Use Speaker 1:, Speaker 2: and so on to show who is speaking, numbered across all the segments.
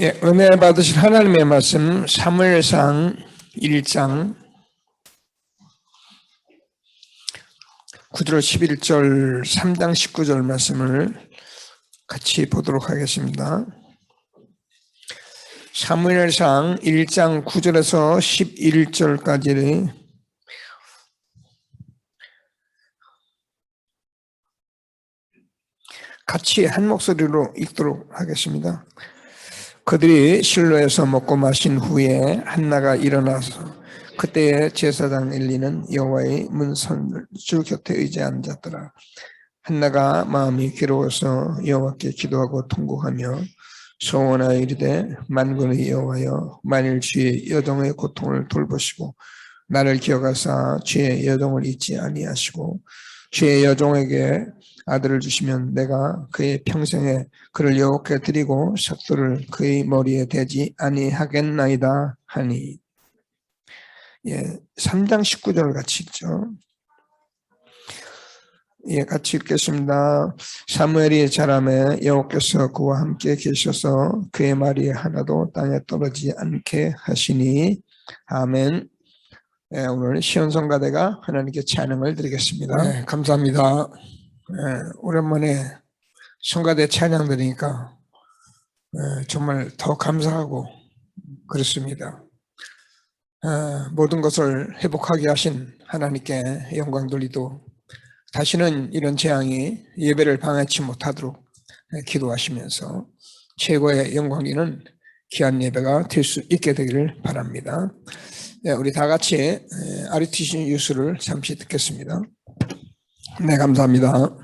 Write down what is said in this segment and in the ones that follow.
Speaker 1: 예, 은혜 받으실 하나님의 말씀 사무엘상 1장 9절 11절 3장 19절 말씀을 같이 보도록 하겠습니다. 사무엘상 1장 9절에서 11절까지 같이 한 목소리로 읽도록 하겠습니다. 그들이 실로에서 먹고 마신 후에 한나가 일어나서 그때에 제사장 엘리는 여호와의 문선줄 곁에 의지에 앉았더라. 한나가 마음이 괴로워서 여호와께 기도하고 통곡하며 소원하여 이르되 만군의 여호와여, 만일 주의 여종의 고통을 돌보시고 나를 기억하사 주의 여종을 잊지 아니하시고 주의 여종에게 아들을 주시면 내가 그의 평생에 그를 여호와께 드리고 삭도를 그의 머리에 대지 아니하겠나이다 하니. 예, 3장 19절 같이 읽죠. 예, 같이 읽겠습니다. 사무엘이 자라매 여호와께서 그와 함께 계셔서 그의 말이 하나도 땅에 떨어지지 않게 하시니. 아멘. 예, 오늘 시온성가대가 하나님께 찬양을 드리겠습니다. 네, 감사합니다. 오랜만에 성가대 찬양 드리니까 정말 더 감사하고 그렇습니다. 모든 것을 회복하게 하신 하나님께 영광 돌리도 다시는 이런 재앙이 예배를 방해치 못하도록 기도하시면서 최고의 영광이는 귀한 예배가 될 수 있게 되기를 바랍니다. 우리 다 같이 RUTC 뉴스를 잠시 듣겠습니다. 네, 감사합니다.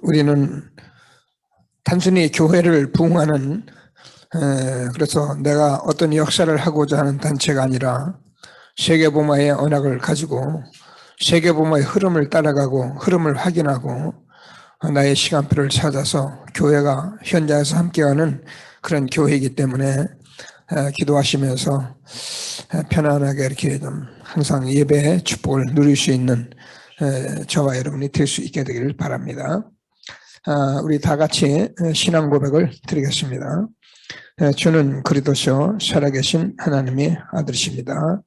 Speaker 1: 우리는 단순히 교회를 부흥하는 그래서 내가 어떤 역사를 하고자 하는 단체가 아니라 세계복음화의 언약을 가지고 세계복음화의 흐름을 따라가고 흐름을 확인하고 나의 시간표를 찾아서 교회가 현장에서 함께하는 그런 교회이기 때문에 기도하시면서 편안하게 이렇게 좀 항상 예배의 축복을 누릴 수 있는 저와 여러분이 될 수 있게 되기를 바랍니다. 우리 다 같이 신앙 고백을 드리겠습니다. 주는 그리스도시요 살아계신 하나님의 아들이십니다.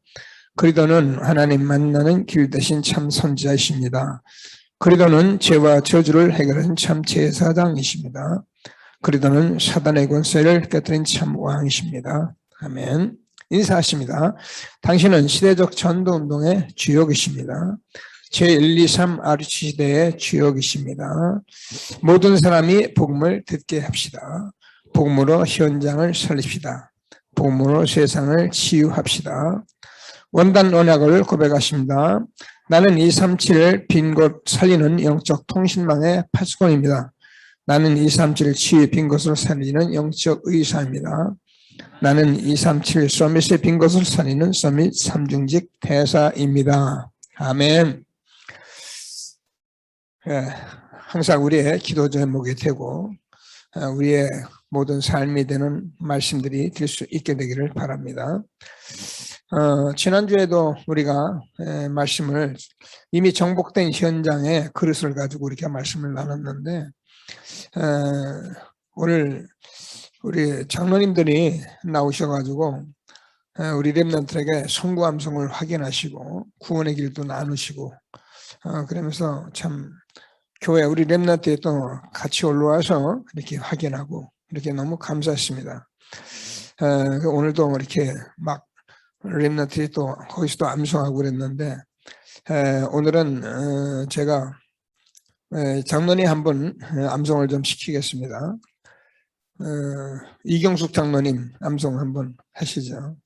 Speaker 1: 그리스도는 하나님 만나는 길 대신 참 선지자이십니다. 그리스도는 죄와 저주를 해결하신 참 제사장이십니다. 그리스도는 사단의 권세를 깨뜨린 참 왕이십니다. 아멘. 인사하십니다. 당신은 시대적 전도운동의 주역이십니다. 제123 RUTC 시대의 주역이십니다. 모든 사람이 복음을 듣게 합시다. 복음으로 현장을 살립시다. 복음으로 세상을 치유합시다. 원단 언약을 고백하십니다. 나는 237 빈 곳 살리는 영적 통신망의 파수꾼입니다. 나는 237 치유 빈 곳을 살리는 영적 의사입니다. 나는 237 서밋의 빈 곳을 살리는 서밋 3중직 대사입니다. 아멘. 항상 우리의 기도 제목이 되고 우리의 모든 삶이 되는 말씀들이 될 수 있게 되기를 바랍니다. 지난주에도 우리가 말씀을 이미 정복된 현장의 그릇을 가지고 이렇게 말씀을 나눴는데 오늘 우리 장로님들이 나오셔가지고 우리 렘넌트에게 선구 암송을 확인하시고 구원의 길도 나누시고 그러면서 참 교회 우리 렘넌트에 또 같이 올라와서 이렇게 확인하고 이렇게 너무 감사했습니다. 오늘도 이렇게 막 렘넌트에 또 거기서 또 암송하고 그랬는데 오늘은 제가 장로님 한분 암송을 좀 시키겠습니다. 이경숙 장로님 암송 한번 하시죠.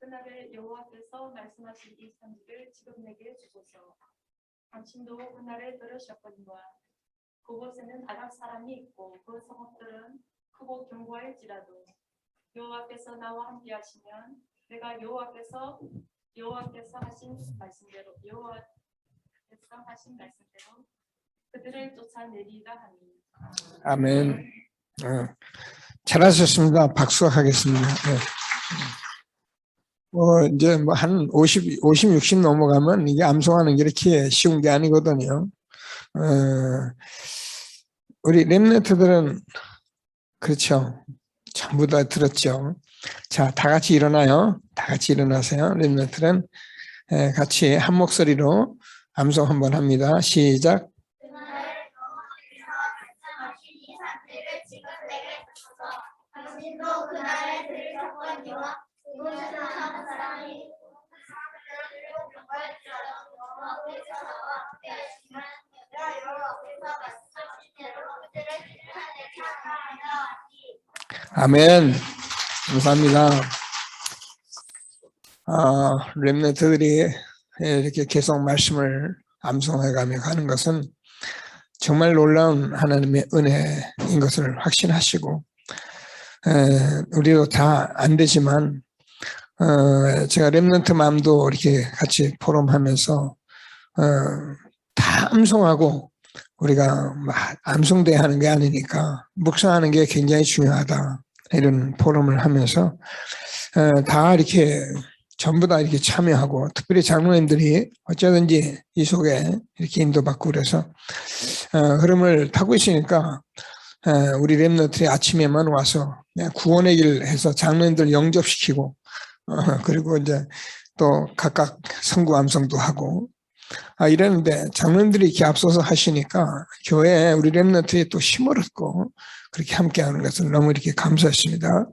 Speaker 2: 그날에 여호와께서 말씀하신 이 편지를 지금 내게 주소서. 당신도 그날에 들으셨거니와 그곳에는 아랍 사람이 있고 그 성읍들은 크고 견고할지라도 여호와께서 나와 함께하시면 내가 여호와께서 하신 말씀대로 그들을 쫓아내리라 하니.
Speaker 1: 아멘. 잘하셨습니다. 박수하겠습니다. 네. 이제 뭐 한 50, 60 넘어가면 이게 암송하는 게 이렇게 쉬운 게 아니거든요. 어, 우리 랩런트들은 그렇죠. 전부 다 들었죠. 자, 다 같이 일어나요. 다 같이 일어나세요. 랩런트는 같이 한 목소리로 암송 한번 합니다. 시작.
Speaker 3: 당신도 그날에 들으셨거니와 그곳에서 한 사람이
Speaker 1: 아멘. 감사합니다. 렘넌트들이 이렇게 계속 말씀을 암송해가며 가는 것은 정말 놀라운 하나님의 은혜인 것을 확신하시고, 우리도 다 안 되지만 제가 렘넌트 마음도 이렇게 같이 포럼하면서 다 암송하고 우리가 암송대회 하는 게 아니니까 묵상하는 게 굉장히 중요하다, 이런 포럼을 하면서 다 이렇게 전부 다 이렇게 참여하고, 특별히 장로님들이 어쩌든지 이 속에 이렇게 인도받고 그래서 흐름을 타고 있으니까 우리 렘넌트들이 아침에만 와서 구원의 길 해서 장로님들 영접시키고, 그리고 이제 또 각각 성구 암송도 하고 이러는데, 장로님들이 이렇게 앞서서 하시니까 교회에 우리 렘넌트에 또 힘을 얻고 그렇게 함께하는 것을 너무 이렇게 감사했습니다.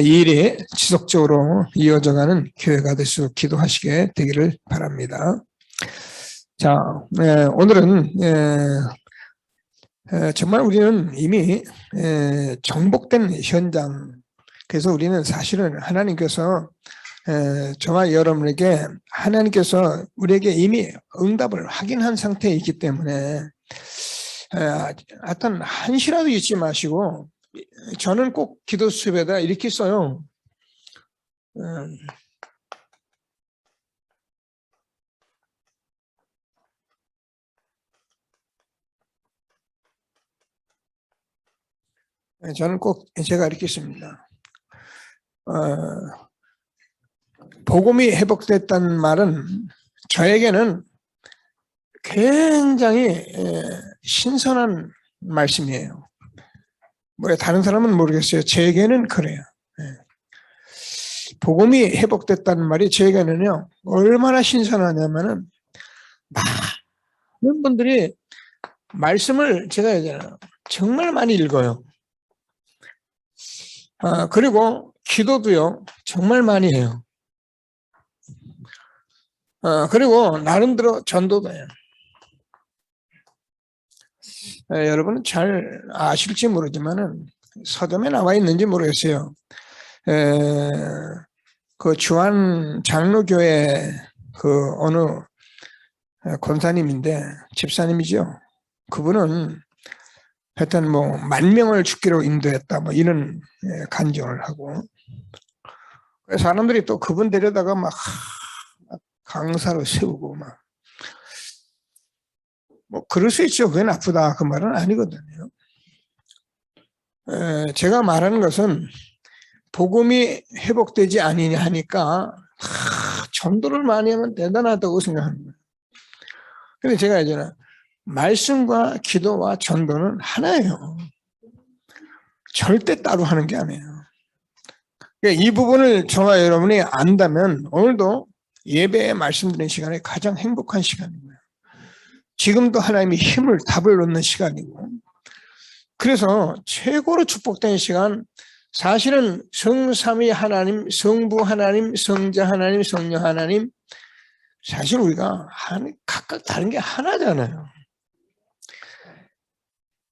Speaker 1: 이 일이 지속적으로 이어져가는 교회가 될 수 기도하시게 되기를 바랍니다. 자, 오늘은 정말 우리는 이미 정복된 현장, 그래서 우리는 사실은 하나님께서 저와 여러분에게, 하나님께서 우리에게 이미 응답을 확인한 상태에 있기 때문에 하여튼 한시라도 잊지 마시고, 저는 꼭 기도 수업에다 이렇게 써요. 저는 꼭 제가 이렇게 씁니다. 복음이 회복됐다는 말은 저에게는 굉장히 신선한 말씀이에요. 뭐 다른 사람은 모르겠어요. 제게는 그래요. 복음이 회복됐다는 말이 제게는요, 얼마나 신선하냐면은, 많은 분들이 말씀을 제가 얘기하잖아요, 정말 많이 읽어요. 그리고 기도도요, 정말 많이 해요. 그리고 나름대로 전도도 해요. 여러분은 잘 아실지 모르지만은 서점에 나와 있는지 모르겠어요. 그 주한 장로교회 그 어느 권사님인데, 집사님이죠. 그분은 하여튼 뭐 10,000명을 죽기로 인도했다, 뭐 이런 간증을 하고, 사람들이 또 그분 데려다가 막 강사로 세우고 막, 뭐 그럴 수 있죠. 그게 나쁘다 그 말은 아니거든요. 제가 말하는 것은 복음이 회복되지 아니냐 하니까 전도를 많이 하면 대단하다고 생각하는 거예요. 근데 제가 이제는 말씀과 기도와 전도는 하나예요. 절대 따로 하는 게 아니에요. 이 부분을 저와 여러분이 안다면 오늘도 예배에 말씀드리는 시간에 가장 행복한 시간이고요. 지금도 하나님이 힘을, 답을 얻는 시간이고, 그래서 최고로 축복된 시간, 사실은 성삼위 하나님, 성부 하나님, 성자 하나님, 성령 하나님, 사실 우리가 각각 다른 게 하나잖아요.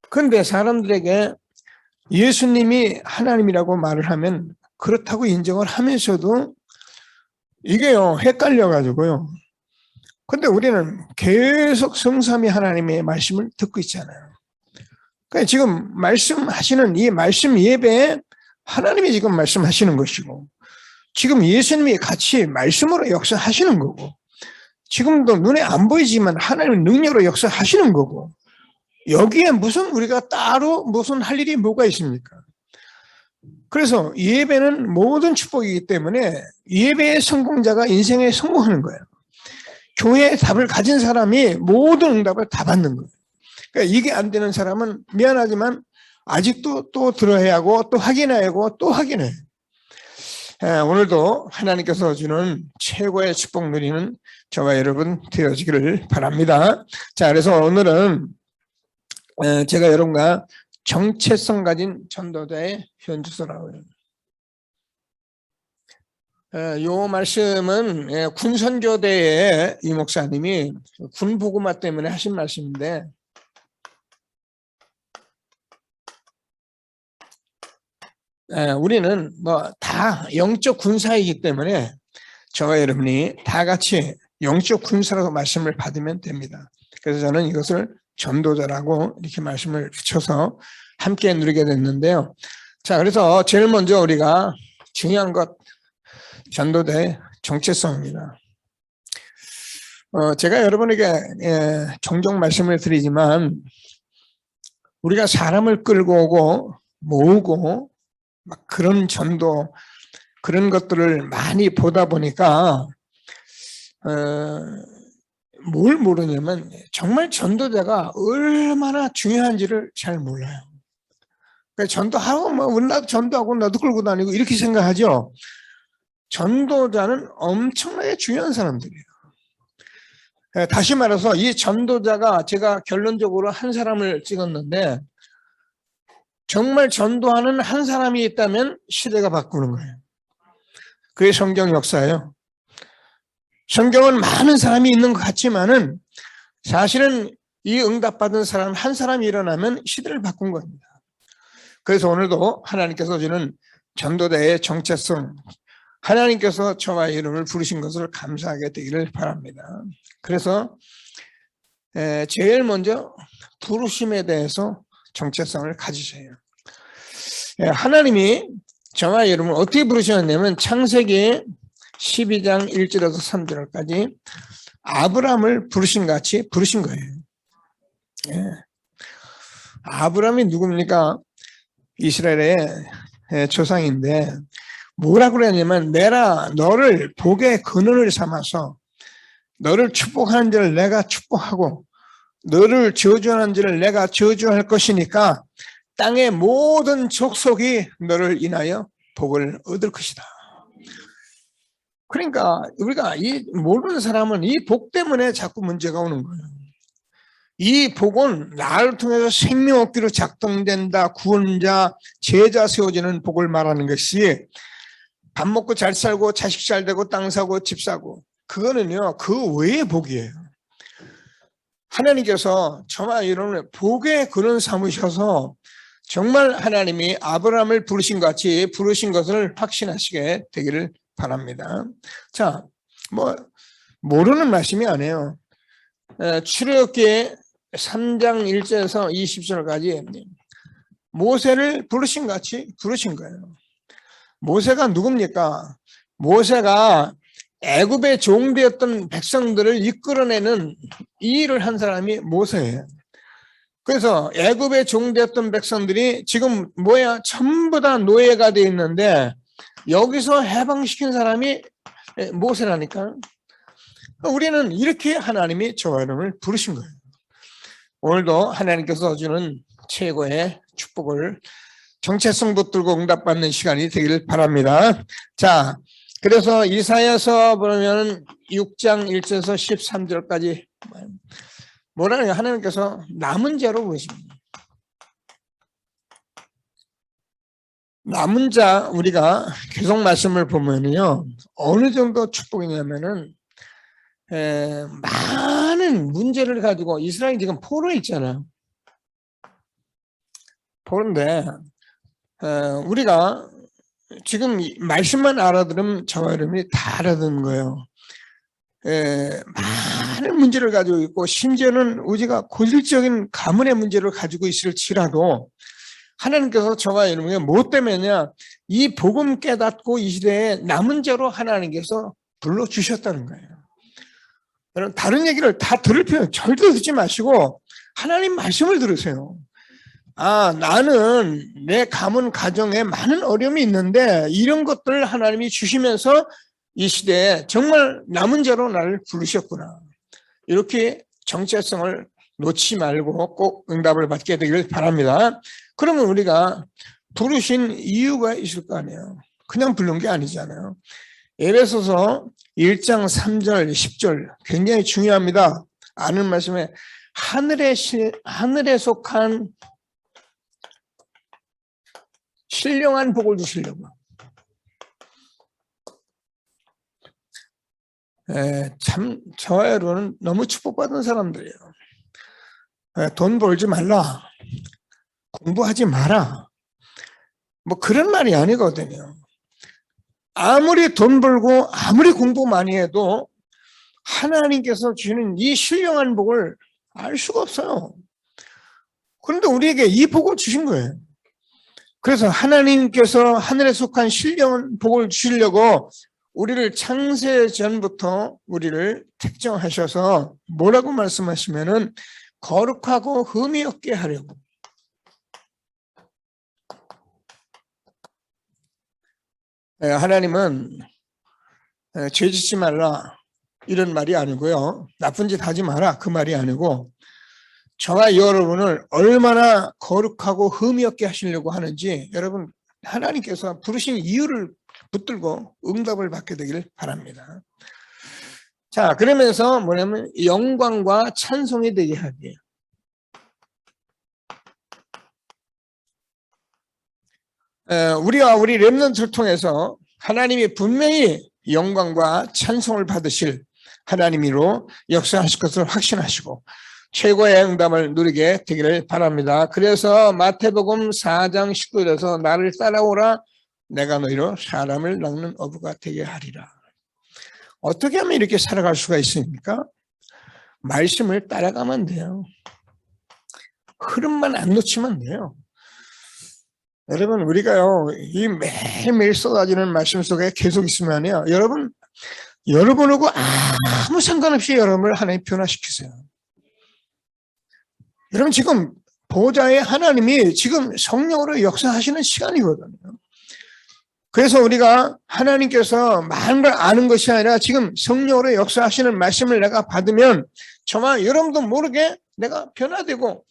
Speaker 1: 그런데 사람들에게 예수님이 하나님이라고 말을 하면 그렇다고 인정을 하면서도 이게요, 헷갈려가지고요. 근데 우리는 계속 성삼위 하나님의 말씀을 듣고 있잖아요. 그러니까 지금 말씀하시는 이 말씀 예배에 하나님이 지금 말씀하시는 것이고, 지금 예수님이 같이 말씀으로 역사하시는 거고, 지금도 눈에 안 보이지만 하나님의 능력으로 역사하시는 거고, 여기에 무슨 우리가 따로 무슨 할 일이 뭐가 있습니까? 그래서 예배는 모든 축복이기 때문에 예배의 성공자가 인생에 성공하는 거예요. 교회의 답을 가진 사람이 모든 응답을 다 받는 거예요. 그러니까 이게 안 되는 사람은 미안하지만 아직도 또 들어야 하고 또 확인해야 하고 또 확인해. 오늘도 하나님께서 주는 최고의 축복 누리는 저와 여러분 되어지기를 바랍니다. 자, 그래서 오늘은 제가 여러분과 정체성 가진 전도자의 현주소라고 해요. 요 말씀은 군선교대의 이 목사님이 군복음화 때문에 하신 말씀인데 우리는 뭐 다 영적 군사이기 때문에 저와 여러분이 다 같이 영적 군사라고 말씀을 받으면 됩니다. 그래서 저는 이것을 전도자라고 이렇게 말씀을 붙여서 함께 누리게 됐는데요. 자, 그래서 제일 먼저 우리가 중요한 것 전도자의 정체성입니다. 제가 여러분에게 종종 말씀을 드리지만 우리가 사람을 끌고 오고 모으고 막 그런 전도 그런 것들을 많이 보다 보니까 뭘 모르냐면 정말 전도자가 얼마나 중요한지를 잘 몰라요. 그러니까 전도하고 뭐 나도 전도하고 나도 끌고 다니고 이렇게 생각하죠. 전도자는 엄청나게 중요한 사람들이에요. 다시 말해서 이 전도자가 제가 결론적으로 한 사람을 찍었는데 정말 전도하는 한 사람이 있다면 시대가 바꾸는 거예요. 그게 성경 역사예요. 성경은 많은 사람이 있는 것 같지만은 사실은 이 응답받은 사람 한 사람이 일어나면 시대를 바꾼 겁니다. 그래서 오늘도 하나님께서 주는 전도자의 정체성, 하나님께서 저와 이름을 부르신 것을 감사하게 되기를 바랍니다. 그래서 제일 먼저 부르심에 대해서 정체성을 가지세요. 하나님이 저와 이름을 어떻게 부르셨냐면 창세기 12장 1절에서 3절까지 아브라함을 부르신 같이 부르신 거예요. 아브라함이 누굽니까? 이스라엘의 조상인데 뭐라고 그랬냐면 내가 너를 복의 근원을 삼아서 너를 축복하는 자를 내가 축복하고 너를 저주하는 자를 내가 저주할 것이니까 땅의 모든 족속이 너를 인하여 복을 얻을 것이다. 그러니까 우리가 이 모르는 사람은 이 복 때문에 자꾸 문제가 오는 거예요. 이 복은 나를 통해서 생명 얻기로 작동된다. 구원자, 제자 세워지는 복을 말하는 것이 밥 먹고 잘 살고 자식 잘 되고 땅 사고 집 사고 그거는요 그 외의 복이에요. 하나님께서 저와 여러분을 복의 근원 삼으셔서 정말 하나님이 아브라함을 부르신 것 같이 부르신 것을 확신하시게 되기를 바랍니다. 자, 뭐 모르는 말씀이 아니에요. 출애굽기 3장 1절에서 20절까지 모세를 부르신 것 같이 부르신 거예요. 모세가 누굽니까? 모세가 애굽의 종되었던 백성들을 이끌어내는 이 일을 한 사람이 모세예요. 그래서 애굽의 종되었던 백성들이 지금 뭐야? 전부 다 노예가 되어 있는데 여기서 해방시킨 사람이 모세라니까. 우리는 이렇게 하나님이 저와 여러분을 부르신 거예요. 오늘도 하나님께서 주는 최고의 축복을 정체성 붙들고 응답받는 시간이 되기를 바랍니다. 자, 그래서 이사야서 보면 6장 1절에서 13절까지 뭐라냐 하나님께서 남은 자로 부르십니다. 남은 자 우리가 계속 말씀을 보면요 어느 정도 축복이냐면은 많은 문제를 가지고 이스라엘이 지금 포로에 있잖아요. 포로인데 우리가 지금 말씀만 알아들으면 저와 여러분이 다 알아듣는 거예요. 많은 문제를 가지고 있고 심지어는 우리가 고질적인 가문의 문제를 가지고 있을지라도 하나님께서 저와 여러분에게 뭐 때문이냐 이 복음 깨닫고 이 시대에 남은 자로 하나님께서 불러주셨다는 거예요. 여러분 다른 얘기를 다 들을 필요 절대 듣지 마시고 하나님 말씀을 들으세요. 나는 내 가문 가정에 많은 어려움이 있는데 이런 것들을 하나님이 주시면서 이 시대에 정말 남은 자로 나를 부르셨구나. 이렇게 정체성을 놓지 말고 꼭 응답을 받게 되기를 바랍니다. 그러면 우리가 부르신 이유가 있을 거 아니에요. 그냥 부른 게 아니잖아요. 에베소서 1장 3절 10절 굉장히 중요합니다. 아는 말씀에 하늘에 속한 신령한 복을 주시려고. 참 저와 여러분은 너무 축복받은 사람들이에요. 돈 벌지 말라, 공부하지 마라, 뭐 그런 말이 아니거든요. 아무리 돈 벌고 아무리 공부 많이 해도 하나님께서 주시는 이 신령한 복을 알 수가 없어요. 그런데 우리에게 이 복을 주신 거예요. 그래서 하나님께서 하늘에 속한 신령한 복을 주시려고 우리를 창세 전부터 우리를 택정하셔서 뭐라고 말씀하시면은 거룩하고 흠이 없게 하려고. 하나님은 죄 짓지 말라 이런 말이 아니고요. 나쁜 짓 하지 마라 그 말이 아니고 저와 여러분을 얼마나 거룩하고 흠이 없게 하시려고 하는지 여러분 하나님께서 부르신 이유를 붙들고 응답을 받게 되기를 바랍니다. 자, 그러면서 뭐냐면 영광과 찬송이 되게 하기예요. 우리와 우리 렘넌트를 통해서 하나님이 분명히 영광과 찬송을 받으실 하나님으로 역사하실 것을 확신하시고 최고의 응답을 누리게 되기를 바랍니다. 그래서 마태복음 4장 19절에서 나를 따라오라 내가 너희로 사람을 낚는 어부가 되게 하리라. 어떻게 하면 이렇게 살아갈 수가 있습니까? 말씀을 따라가면 돼요. 흐름만 안 놓치면 돼요. 여러분 우리가요 이 매일매일 쏟아지는 말씀 속에 계속 있으면요 여러분하고 아무 상관없이 여러분을 하나님 변화시키세요. 여러분 지금 보좌의 하나님이 지금 성령으로 역사하시는 시간이거든요. 그래서 우리가 하나님께서 많은 걸 아는 것이 아니라 지금 성령으로 역사하시는 말씀을 내가 받으면 저와 여러분도 모르게 내가 변화되고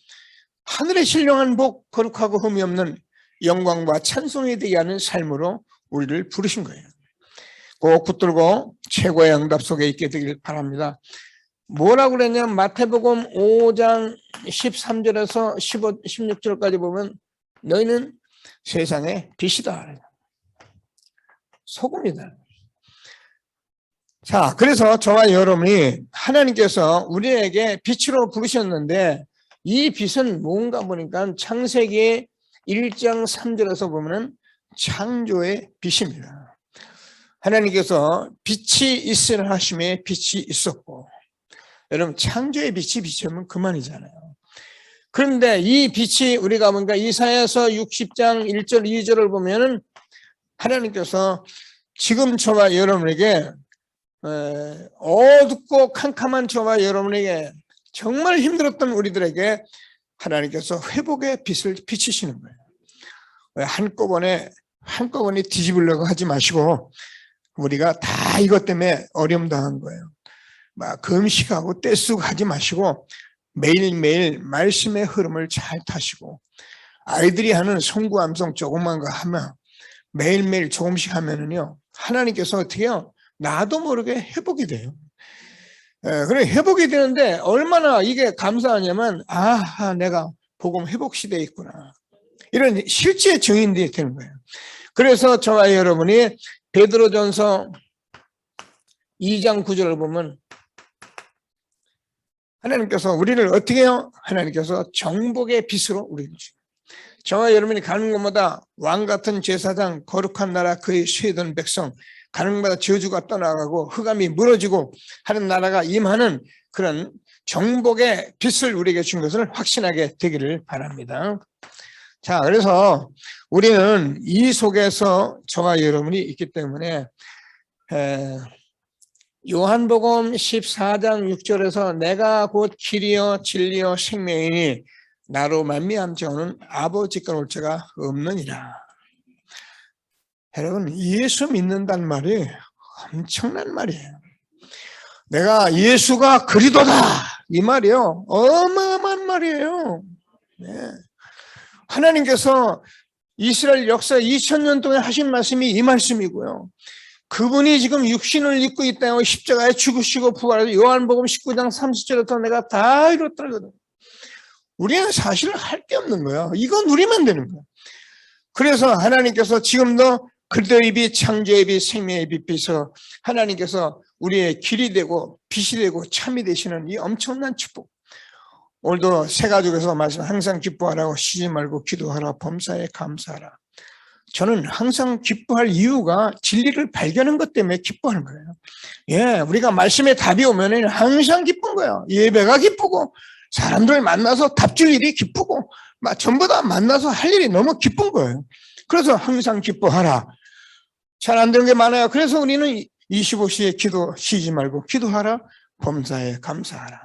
Speaker 1: 하늘의 신령한 복 거룩하고 흠이 없는 영광과 찬송이 되게 하는 삶으로 우리를 부르신 거예요. 꼭 붙들고 최고의 응답 속에 있게 되길 바랍니다. 뭐라고 그랬냐면 마태복음 5장 13절에서 16절까지 보면 너희는 세상의 빛이다. 소금이다. 자, 그래서 저와 여러분이 하나님께서 우리에게 빛으로 부르셨는데 이 빛은 뭔가 보니까 창세기 1장 3절에서 보면 창조의 빛입니다. 하나님께서 빛이 있으라 하심에 빛이 있었고 여러분 창조의 빛이 비치면 그만이잖아요. 그런데 이 빛이 우리가 뭔가 이사야서 60장 1절 2절을 보면은 하나님께서 지금 저와 여러분에게 어둡고 캄캄한 저와 여러분에게 정말 힘들었던 우리들에게 하나님께서 회복의 빛을 비치시는 거예요. 한꺼번에 뒤집으려고 하지 마시고 우리가 다 이것 때문에 어려움 당한 거예요. 막 금식하고 떼쓰고 하지 마시고 매일매일 말씀의 흐름을 잘 타시고 아이들이 하는 송구암송 조금만 거 하면 매일매일 조금씩 하면은요 하나님께서 어떻게 해요? 나도 모르게 회복이 돼요. 그래 회복이 되는데 얼마나 이게 감사하냐면 내가 복음 회복 시대에 있구나 이런 실제 증인들이 되는 거예요. 그래서 저와 여러분이 베드로전서 2장 9절을 보면 하나님께서 우리를 어떻게 해요? 하나님께서 정복의 빛으로 우리를 주세요. 저와 여러분이 가는 곳마다 왕같은 제사장 거룩한 나라 그의 쇠든 백성 가는 곳마다 저주가 떠나가고 흑암이 무너지고 하는 나라가 임하는 그런 정복의 빛을 우리에게 준 것을 확신하게 되기를 바랍니다. 자, 그래서 우리는 이 속에서 저와 여러분이 있기 때문에 요한복음 14장 6절에서 내가 곧 길이요 진리요 생명이니 나로 말미암 자는 아버지께 올 자가 없느니라. 여러분, 예수 믿는다는 말이 엄청난 말이에요. 내가 예수가 그리도다 이 말이요, 어마어마한 말이에요. 네. 하나님께서 이스라엘 역사 2000년 동안 하신 말씀이 이 말씀이고요. 그분이 지금 육신을 입고 이 땅에 십자가에 죽으시고 부활해서 요한복음 19장 30절부터 내가 다 이뤘더라거든요. 우리는 사실 할 게 없는 거예요. 이거 누리면 되는 거예요. 그래서 하나님께서 지금도 그리스도의 빛, 창조의 빛, 생명의 빛에서 하나님께서 우리의 길이 되고 빛이 되고 참이 되시는 이 엄청난 축복. 오늘도 새 가족에서 말씀 항상 기뻐하라고, 쉬지 말고 기도하라, 범사에 감사하라. 저는 항상 기뻐할 이유가 진리를 발견한 것 때문에 기뻐하는 거예요. 예, 우리가 말씀에 답이 오면 항상 기쁜 거예요. 예배가 기쁘고 사람들 만나서 답줄 일이 기쁘고 전부 다 만나서 할 일이 너무 기쁜 거예요. 그래서 항상 기뻐하라. 잘 안 되는 게 많아요. 그래서 우리는 25시에 기도 쉬지 말고 기도하라, 범사에 감사하라.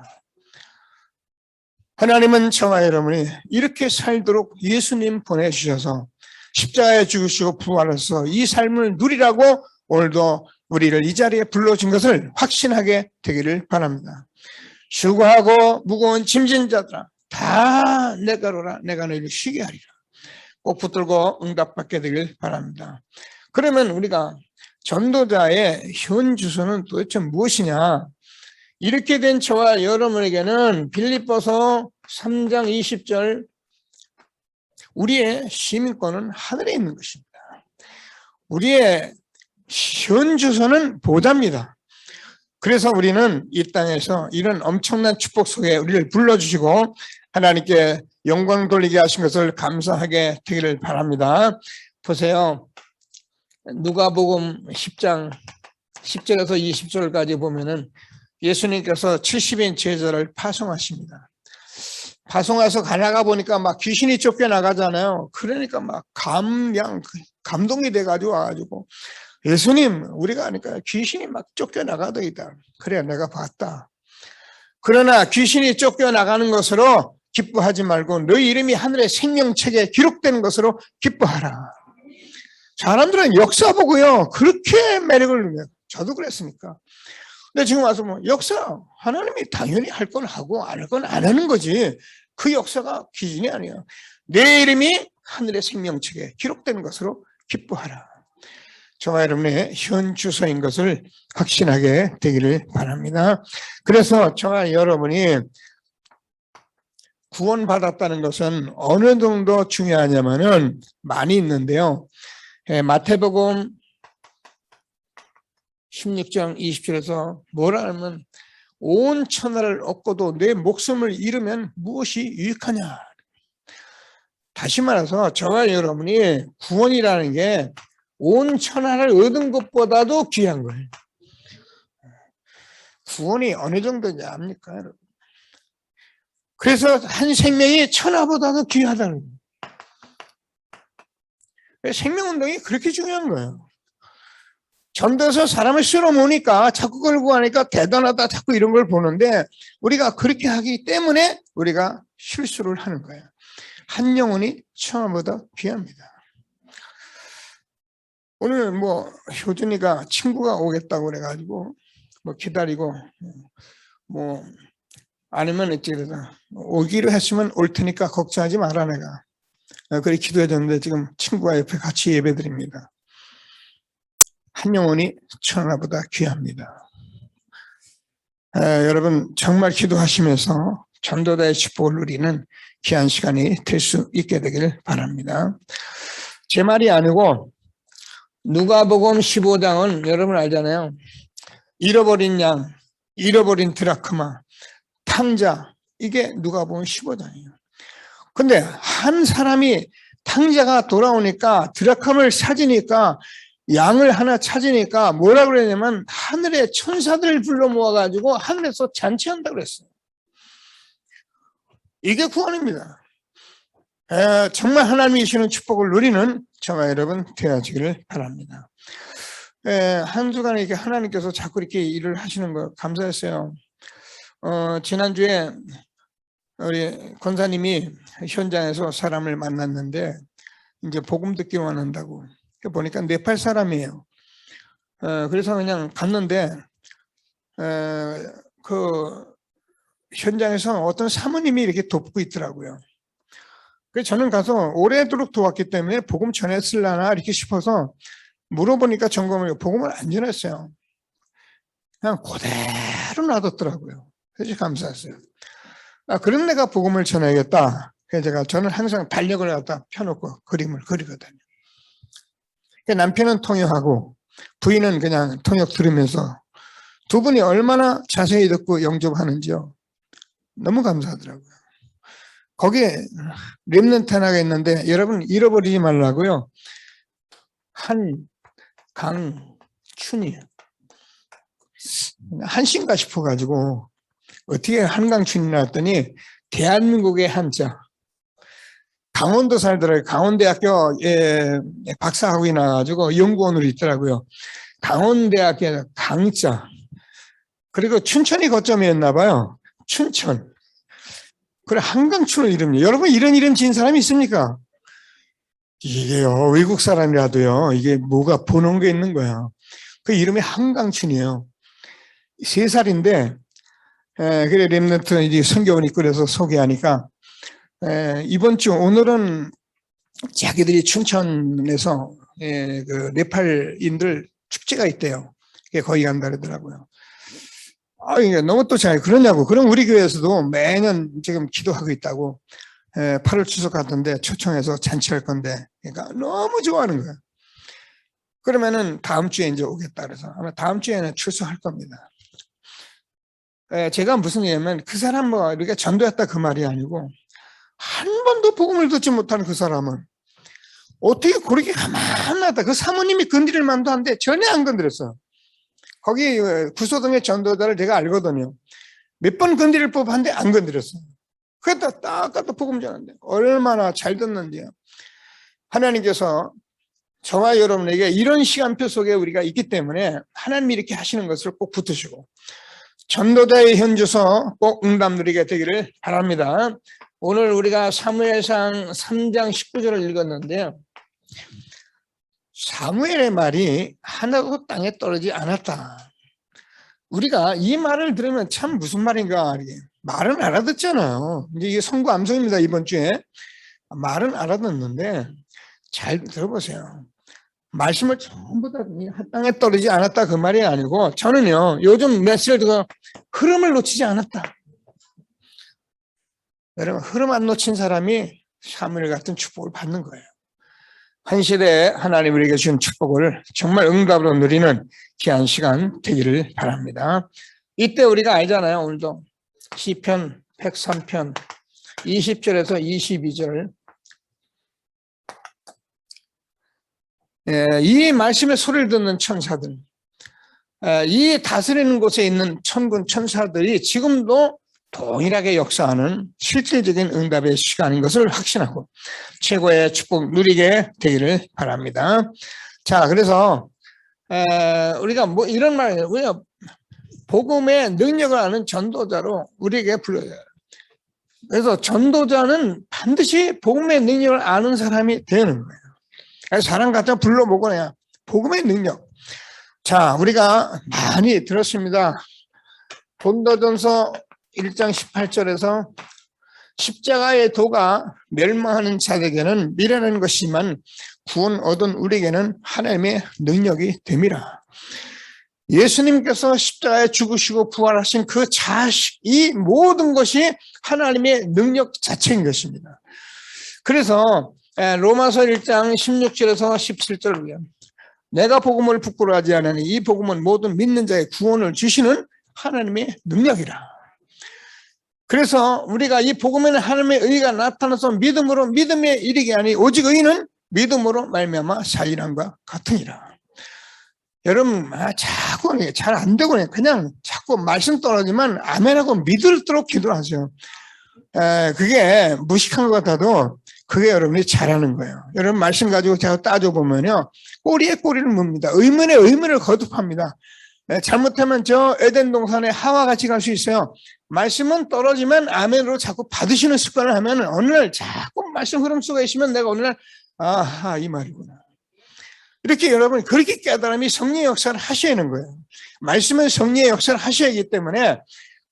Speaker 1: 하나님은 저와 여러분이 이렇게 살도록 예수님 보내주셔서 십자가에 죽으시고 부활해서 이 삶을 누리라고 오늘도 우리를 이 자리에 불러준 것을 확신하게 되기를 바랍니다. 수고하고 무거운 짐진 자들아 다 내가로 오라, 내가 너희를 쉬게 하리라. 꼭 붙들고 응답받게 되길 바랍니다. 그러면 우리가 전도자의 현 주소는 도대체 무엇이냐? 이렇게 된 저와 여러분에게는 빌립보서 3장 20절 우리의 시민권은 하늘에 있는 것입니다. 우리의 현 주소는 보좌입니다. 그래서 우리는 이 땅에서 이런 엄청난 축복 속에 우리를 불러주시고 하나님께 영광 돌리게 하신 것을 감사하게 되기를 바랍니다. 보세요. 누가복음 10장 10절에서 20절까지 보면은 예수님께서 70인 제자를 파송하십니다. 파송해서 가다가 보니까 막 귀신이 쫓겨나가잖아요. 그러니까 막 감동이 돼가지고 와가지고 예수님, 우리가 하니까 귀신이 막 쫓겨나가더이다. 그래, 내가 봤다. 그러나 귀신이 쫓겨나가는 것으로 기뻐하지 말고 너희 이름이 하늘의 생명책에 기록되는 것으로 기뻐하라. 사람들은 역사 보고요, 그렇게 매력을 느껴요. 저도 그랬으니까. 근데 지금 와서 뭐 역사, 하나님이 당연히 할 건 하고 안 할 건 안 하는 거지. 그 역사가 기준이 아니에요. 내 이름이 하늘의 생명책에 기록되는 것으로 기뻐하라. 저와 여러분의 현 주소인 것을 확신하게 되기를 바랍니다. 그래서 저와 여러분이 구원받았다는 것은 어느 정도 중요하냐면은 많이 있는데요. 마태복음 16장 20절에서 뭐라 하면 온 천하를 얻고도 내 목숨을 잃으면 무엇이 유익하냐. 다시 말해서 저와 여러분이 구원이라는 게 온 천하를 얻은 것보다도 귀한 거예요. 구원이 어느 정도냐 합니까, 여러분? 그래서 한 생명이 천하보다도 귀하다는 거예요. 생명운동이 그렇게 중요한 거예요. 전도서 사람을 쓸어 모으니까 자꾸 걸고 하니까 대단하다 자꾸 이런 걸 보는데 우리가 그렇게 하기 때문에 우리가 실수를 하는 거예요. 한 영혼이 천하보다 귀합니다. 오늘 뭐 효준이가 친구가 오겠다고 그래가지고 뭐 기다리고 뭐 아니면 어찌되다 오기로 했으면 올 테니까 걱정하지 마라 내가 그렇게 기도해 줬는데 지금 친구가 옆에 같이 예배 드립니다. 한 영혼이 천하보다 귀합니다. 여러분 정말 기도하시면서 전도자의 축복을 누리는 귀한 시간이 될 수 있게 되기를 바랍니다. 제 말이 아니고 누가복음 15장은 여러분 알잖아요. 잃어버린 양, 잃어버린 드라크마, 탕자, 이게 누가복음 15장이에요. 근데 한 사람이 탕자가 돌아오니까 드라크마를 찾으니까 양을 하나 찾으니까 뭐라 그러냐면 하늘의 천사들을 불러 모아가지고 하늘에서 잔치한다고 그랬어요. 이게 구원입니다. 정말 하나님이 주시는 축복을 누리는 저와 여러분 되어지기를 바랍니다. 한 주간에 이렇게 하나님께서 자꾸 이렇게 일을 하시는 거 감사했어요. 지난주에 우리 권사님이 현장에서 사람을 만났는데 이제 복음 듣기 원한다고 보니까 네팔 사람이에요. 그래서 그냥 갔는데 그 현장에서 어떤 사모님이 이렇게 돕고 있더라고요. 그래서 저는 가서 오래도록 도왔기 때문에 복음 전했을라나 이렇게 싶어서 물어보니까 점검을 복음을 안 전했어요. 그냥 그대로 놔뒀더라고요. 그래서 감사했어요. 그런 내가 복음을 전해야겠다. 그래서 저는 항상 달력을 갖다 펴놓고 그림을 그리거든요. 남편은 통역하고 부인은 그냥 통역 들으면서 두 분이 얼마나 자세히 듣고 영접하는지요. 너무 감사하더라고요. 거기에 렘넌트 하나가 있는데 여러분 잃어버리지 말라고요. 한강춘이에요. 한신가 싶어가지고 어떻게 한강춘이라 했더니 대한민국의 한자. 강원도 살더라고요. 강원대학교 박사학위 나가지고 연구원으로 있더라고요. 강원대학교 강자. 그리고 춘천이 거점이었나 봐요. 춘천. 그래 한강춘을 이름이에요. 여러분 이런 이름 지은 사람이 있습니까? 이게요 외국 사람이라도요 이게 뭐가 보는 게 있는 거야. 그 이름이 한강춘이에요. 3살인데 그래 렘넌트 이제 선교원 이끌어서 소개하니까 이번 주 오늘은 자기들이 춘천에서 그 네팔인들 축제가 있대요. 거기 간다 그러더라고요. 이게 너무 또 잘 그러냐고. 그럼 우리 교회에서도 매년 지금 기도하고 있다고 8월 추석 같은데 초청해서 잔치할 건데 그러니까 너무 좋아하는 거예요. 그러면은 다음 주에 이제 오겠다 그래서 아마 다음 주에는 출석할 겁니다. 제가 무슨 얘기냐면 그 사람 뭐 이렇게 전도했다 그 말이 아니고 한 번도 복음을 듣지 못하는 그 사람은 어떻게 그렇게 가만하다. 그 사모님이 건드릴 만도 한데 전혀 안 건드렸어요. 거기 구소동의 전도자를 제가 알거든요. 몇 번 건드릴 법한데 안 건드렸어요. 그랬다 딱 갖다 복음 전하는데 얼마나 잘 듣는지요. 하나님께서 저와 여러분에게 이런 시간표 속에 우리가 있기 때문에 하나님이 이렇게 하시는 것을 꼭 붙으시고 전도자의 현주소 꼭 응답 누리게 되기를 바랍니다. 오늘 우리가 사무엘상 3장 19절을 읽었는데요. 사무엘의 말이 하나도 땅에 떨어지지 않았다. 우리가 이 말을 들으면 참 무슨 말인가. 말은 알아듣잖아요. 이게 성구 암송입니다. 이번 주에. 말은 알아듣는데 잘 들어보세요. 말씀을 전부 다 땅에 떨어지지 않았다 그 말이 아니고 저는요 요즘 메시지를 듣고 흐름을 놓치지 않았다. 여러분 흐름 안 놓친 사람이 사무엘 같은 축복을 받는 거예요. 한 시대에 하나님 우리에게 주신 축복을 정말 응답으로 누리는 귀한 시간 되기를 바랍니다. 이때 우리가 알잖아요. 오늘도 시편 103편 20절에서 22절 이 말씀의 소리를 듣는 천사들, 이 다스리는 곳에 있는 천군 천사들이 지금도 동일하게 역사하는 실질적인 응답의 시간인 것을 확신하고 최고의 축복 누리게 되기를 바랍니다. 자, 그래서 우리가 뭐 이런 말이에요. 우리가 복음의 능력을 아는 전도자로 우리에게 불러요. 그래서 전도자는 반드시 복음의 능력을 아는 사람이 되는 거예요. 그래서 사람 갖다 불러보고 그냥 복음의 능력. 자, 우리가 많이 들었습니다. 본도전서 1장 18절에서 십자가의 도가 멸망하는 자에게는 미련한 것이지만 구원 얻은 우리에게는 하나님의 능력이 됨이라. 예수님께서 십자가에 죽으시고 부활하신 그 자식, 이 모든 것이 하나님의 능력 자체인 것입니다. 그래서 로마서 1장 16절에서 17절을 보면 내가 복음을 부끄러워하지 않으니 이 복음은 모든 믿는 자의 구원을 주시는 하나님의 능력이라. 그래서 우리가 이 복음에는 하나님의 의가 나타나서 믿음으로 믿음에 이르게 하니 오직 의는 믿음으로 말미암아 살리람과 같으니라. 여러분 자꾸 잘 안 되고 그냥 자꾸 말씀 떨어지면 아멘하고 믿을도록 기도하세요. 그게 무식한 것 같아도 그게 여러분이 잘하는 거예요. 여러분 말씀 가지고 제가 따져보면요 꼬리에 꼬리를 묻습니다. 의문에 의문을 거듭합니다. 잘못하면 저 에덴 동산에 하와 같이 갈 수 있어요. 말씀은 떨어지면 아멘으로 자꾸 받으시는 습관을 하면 어느 날 자꾸 말씀 흐름 속에 있으면 내가 어느 날 아하 이 말이구나. 이렇게 여러분 그렇게 깨달음이 성령의 역사를 하셔야 하는 거예요. 말씀은 성령의 역사를 하셔야 하기 때문에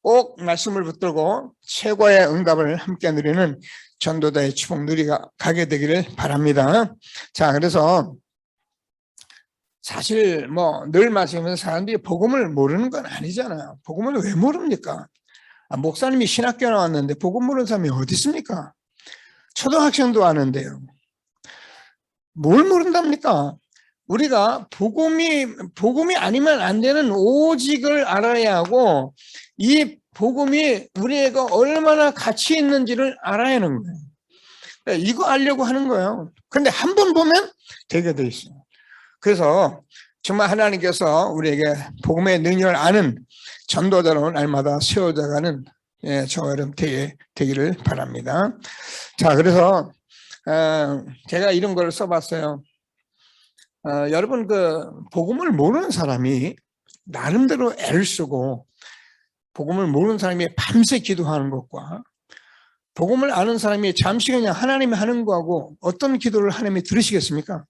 Speaker 1: 꼭 말씀을 붙들고 최고의 응답을 함께 누리는 전도자의 축복 누리가 가게 되기를 바랍니다. 자, 그래서 사실 뭐 늘 말씀하면서 사람들이 복음을 모르는 건 아니잖아요. 복음을 왜 모릅니까? 목사님이 신학교 나왔는데 복음 모르는 사람이 어디 있습니까? 초등학생도 아는데요. 뭘 모른답니까? 우리가 복음이 아니면 안 되는 오직을 알아야 하고 이 복음이 우리가 얼마나 가치 있는지를 알아야 하는 거예요. 이거 알려고 하는 거예요. 근데 한 번 보면 되게 돼 있어요. 그래서 정말 하나님께서 우리에게 복음의 능력을 아는 전도자로 날마다 세워져가는 저와 여러분 되기를 바랍니다. 자, 그래서 제가 이런 걸 써봤어요. 여러분 그 복음을 모르는 사람이 나름대로 애를 쓰고 복음을 모르는 사람이 밤새 기도하는 것과 복음을 아는 사람이 잠시 그냥 하나님이 하는 거하고 어떤 기도를 하나님이 들으시겠습니까?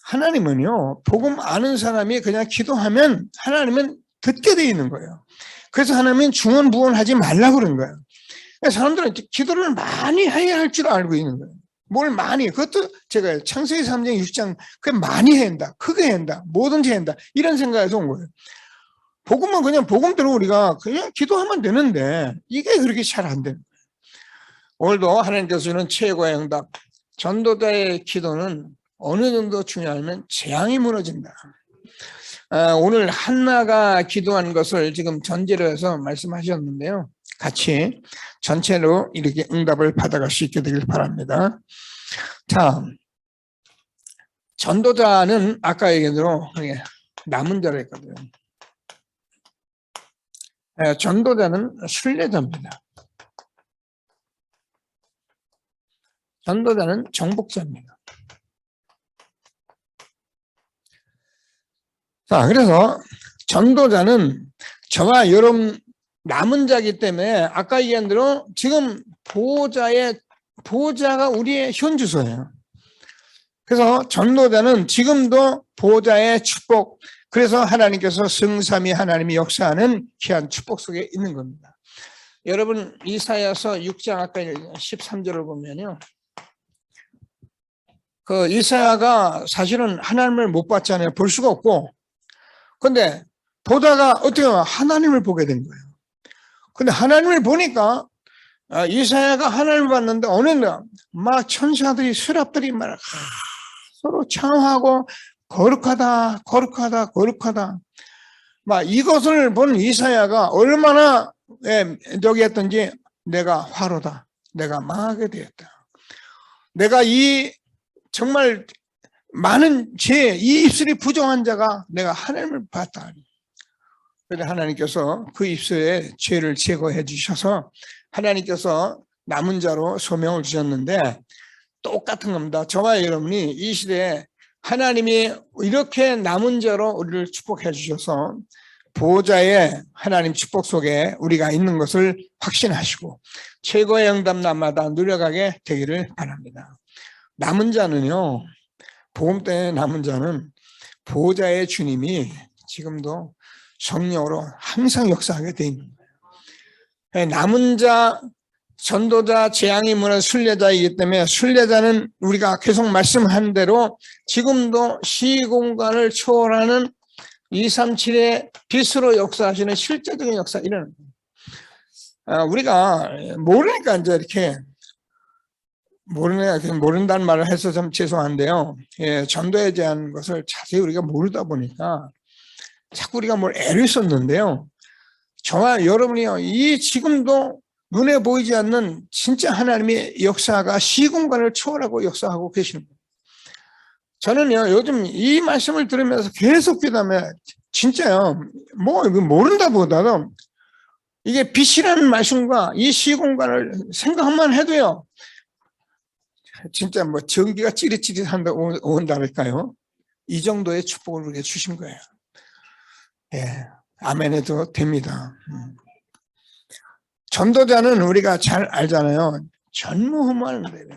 Speaker 1: 하나님은요 복음 아는 사람이 그냥 기도하면 하나님은 듣게 돼 있는 거예요. 그래서 하나님은 중언부언하지 말라고 그런 거예요. 사람들은 기도를 많이 해야 할 줄 알고 있는 거예요. 뭘 많이, 그것도 제가 창세기 3장 6장 그게 많이 해야 한다, 크게 해야 한다, 뭐든지 해야 한다 이런 생각에서 온 거예요. 복음은 그냥 복음대로 우리가 그냥 기도하면 되는데 이게 그렇게 잘 안 되는 거예요. 오늘도 하나님께서 주는 최고의 응답, 전도자의 기도는 어느 정도 중요하면 재앙이 무너진다. 오늘 한나가 기도한 것을 지금 전제로 해서 말씀하셨는데요. 같이 전체로 이렇게 응답을 받아갈 수 있게 되길 바랍니다. 자, 전도자는 아까 얘기한 대로 남은 자라 했거든요. 전도자는 순례자입니다. 전도자는 정복자입니다. 자, 그래서 전도자는 저와 여러분 남은 자이기 때문에 아까 얘기한 대로 지금 보호자가 우리의 현주소예요. 그래서 전도자는 지금도 보호자의 축복, 그래서 하나님께서 성삼위 하나님이 역사하는 귀한 축복 속에 있는 겁니다. 여러분 이사야서 6장 아까 13절을 보면요. 그 이사야가 사실은 하나님을 못 봤잖아요. 볼 수가 없고. 근데 보다가 어떻게 보면 하나님을 보게 된 거예요. 근데 하나님을 보니까 이사야가 하나님을 봤는데 어느 날 막 천사들이 세랍들이 막 서로 창하고 거룩하다 거룩하다 거룩하다 막 이것을 본 이사야가 얼마나 저기 했던지 내가 화로다, 내가 망하게 되었다, 내가 이 정말 많은 죄, 이 입술이 부정한 자가 내가 하나님을 봤다. 그래서 하나님께서 그 입술에 죄를 제거해 주셔서 하나님께서 남은 자로 소명을 주셨는데 똑같은 겁니다. 저와 여러분이 이 시대에 하나님이 이렇게 남은 자로 우리를 축복해 주셔서 보호자의 하나님 축복 속에 우리가 있는 것을 확신하시고 최고의 응답 날마다 누려가게 되기를 바랍니다. 남은 자는요, 복음 때문에 남은 자는 보호자의 주님이 지금도 성령으로 항상 역사하게 되어 있는 거예요. 남은 자, 전도자, 재앙이 무너진 순례자이기 때문에 순례자는 우리가 계속 말씀한 대로 지금도 시공간을 초월하는 237의 빛으로 역사하시는 실제적인 역사 이런 우리가 모르니까 이제 이렇게 모른다는 말을 해서 좀 죄송한데요. 전도에 대한 것을 자세히 우리가 모르다 보니까 자꾸 우리가 뭘 애를 썼는데요. 저와 여러분이요, 이 지금도 눈에 보이지 않는 진짜 하나님의 역사가 시공간을 초월하고 역사하고 계시는 거예요. 저는요, 요즘 이 말씀을 들으면서 계속 기도하면 진짜요, 뭐 모른다 보다도 이게 빛이라는 말씀과 이 시공간을 생각만 해도요, 진짜 뭐 전기가 찌릿찌릿한다 온다랄까요? 이 정도의 축복을 우리에게 주신 거예요. 예, 아멘 해도 됩니다. 전도자는 우리가 잘 알잖아요. 전무후무한 거예요.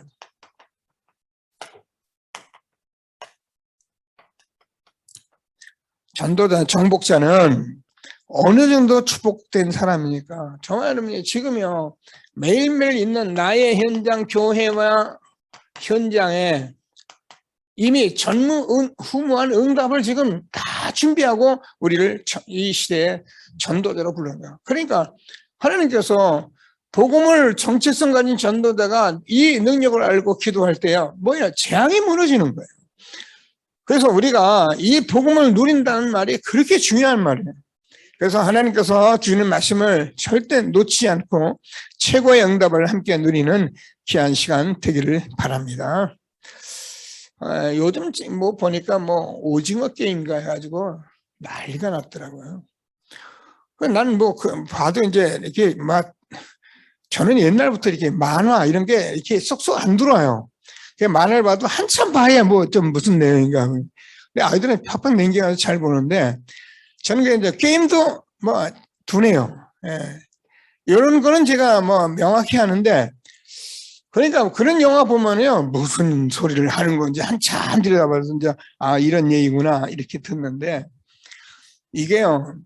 Speaker 1: 전도자, 정복자는 어느 정도 축복된 사람이니까 정말 여러분이 지금요 매일매일 있는 나의 현장 교회와 현장에 이미 전무후무한 응답을 지금 다 준비하고 우리를 이 시대에 전도자로 부르는 거야. 그러니까 하나님께서 복음을 정체성 가진 전도자가 이 능력을 알고 기도할 때요 뭐야 재앙이 무너지는 거예요. 그래서 우리가 이 복음을 누린다는 말이 그렇게 중요한 말이에요. 그래서 하나님께서 주는 말씀을 절대 놓지 않고 최고의 응답을 함께 누리는 귀한 시간 되기를 바랍니다. 요즘 뭐 보니까 뭐 오징어 게임가 해가지고 난리가 났더라고요. 나는 뭐 봐도 이제 이렇게 막 저는 옛날부터 이렇게 만화 이런 게 이렇게 쏙쏙 안 들어와요. 만화를 봐도 한참 봐야 뭐 좀 무슨 내용인가. 근데 아이들은 팍팍 냉겨가지고 잘 보는데 저는 이제 게임도 뭐 두네요. 예. 이런 거는 제가 뭐 명확히 하는데 그러니까 그런 영화 보면요 무슨 소리를 하는 건지 한참 들여다봐서 이제 아 이런 얘기구나 이렇게 듣는데 이게요